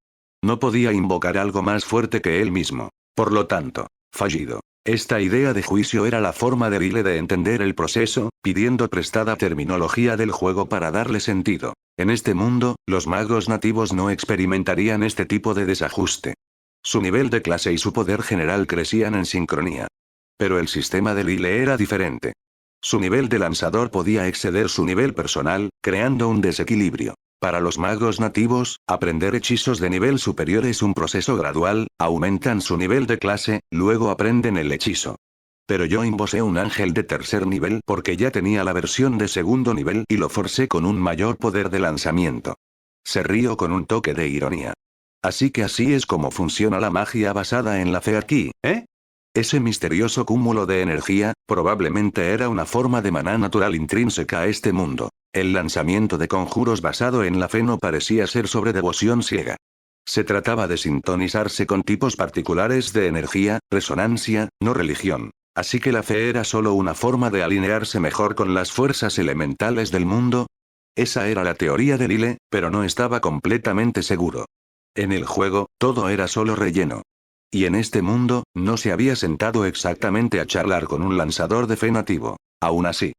No podía invocar algo más fuerte que él mismo. Por lo tanto, fallido. Esta idea de juicio era la forma de Lile de entender el proceso, pidiendo prestada terminología del juego para darle sentido. En este mundo, los magos nativos no experimentarían este tipo de desajuste. Su nivel de clase y su poder general crecían en sincronía. Pero el sistema de Lile era diferente. Su nivel de lanzador podía exceder su nivel personal, creando un desequilibrio. Para los magos nativos, aprender hechizos de nivel superior es un proceso gradual, aumentan su nivel de clase, luego aprenden el hechizo. Pero yo invocé un ángel de tercer nivel porque ya tenía la versión de segundo nivel y lo forcé con un mayor poder de lanzamiento. Se rió con un toque de ironía. Así que así es como funciona la magia basada en la fe aquí, ¿eh? Ese misterioso cúmulo de energía, probablemente era una forma de maná natural intrínseca a este mundo. El lanzamiento de conjuros basado en la fe no parecía ser sobre devoción ciega. Se trataba de sintonizarse con tipos particulares de energía, resonancia, no religión. Así que la fe era solo una forma de alinearse mejor con las fuerzas elementales del mundo. Esa era la teoría de Lile, pero no estaba completamente seguro. En el juego, todo era solo relleno. Y en este mundo, no se había sentado exactamente a charlar con un lanzador de fe nativo. Aún así.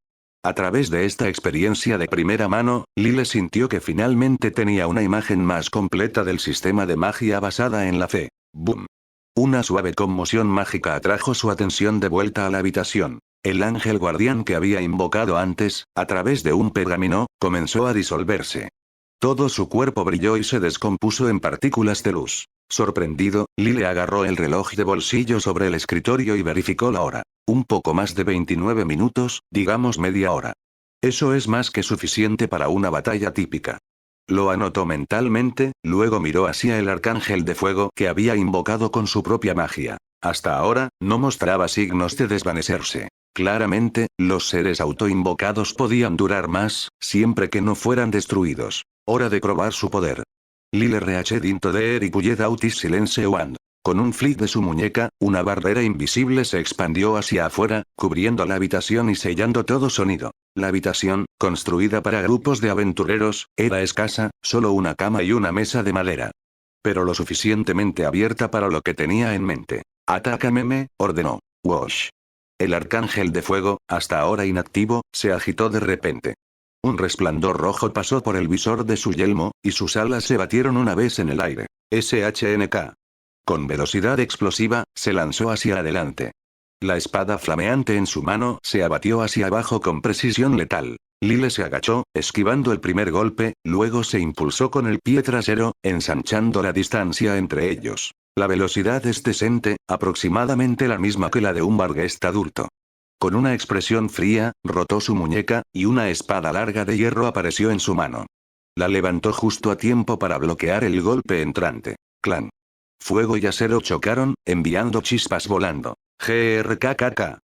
A través de esta experiencia de primera mano, Lile sintió que finalmente tenía una imagen más completa del sistema de magia basada en la fe. ¡Boom! Una suave conmoción mágica atrajo su atención de vuelta a la habitación. El ángel guardián que había invocado antes, a través de un pergamino, comenzó a disolverse. Todo su cuerpo brilló y se descompuso en partículas de luz. Sorprendido, Lile agarró el reloj de bolsillo sobre el escritorio y verificó la hora. Un poco más de 29 minutos, digamos media hora. Eso es más que suficiente para una batalla típica. Lo anotó mentalmente, luego miró hacia el arcángel de fuego que había invocado con su propia magia. Hasta ahora, no mostraba signos de desvanecerse. Claramente, los seres autoinvocados podían durar más, siempre que no fueran destruidos. Hora de probar su poder. Lile reache dinto de er y puyed autis silence wand. Con un flick de su muñeca, una barrera invisible se expandió hacia afuera, cubriendo la habitación y sellando todo sonido. La habitación, construida para grupos de aventureros, era escasa, solo una cama y una mesa de madera. Pero lo suficientemente abierta para lo que tenía en mente. «Atácame», ordenó. Wash. El arcángel de fuego, hasta ahora inactivo, se agitó de repente. Un resplandor rojo pasó por el visor de su yelmo, y sus alas se batieron una vez en el aire. SHNK. Con velocidad explosiva, se lanzó hacia adelante. La espada flameante en su mano se abatió hacia abajo con precisión letal. Lile se agachó, esquivando el primer golpe, luego se impulsó con el pie trasero, ensanchando la distancia entre ellos. La velocidad es decente, aproximadamente la misma que la de un Barghest adulto. Con una expresión fría, rotó su muñeca, y una espada larga de hierro apareció en su mano. La levantó justo a tiempo para bloquear el golpe entrante. Clan. Fuego y acero chocaron, enviando chispas volando. GRKKK.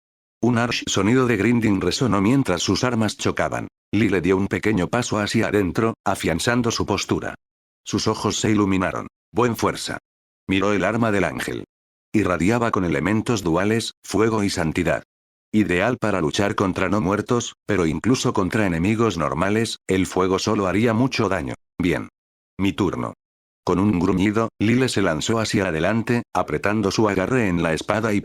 Un harsh sonido de grinding resonó mientras sus armas chocaban. Lile dio un pequeño paso hacia adentro, afianzando su postura. Sus ojos se iluminaron. Buen fuerza. Miró el arma del ángel. Irradiaba con elementos duales, fuego y santidad. Ideal para luchar contra no muertos, pero incluso contra enemigos normales, el fuego solo haría mucho daño. Bien. Mi turno. Con un gruñido, Lile se lanzó hacia adelante, apretando su agarre en la espada y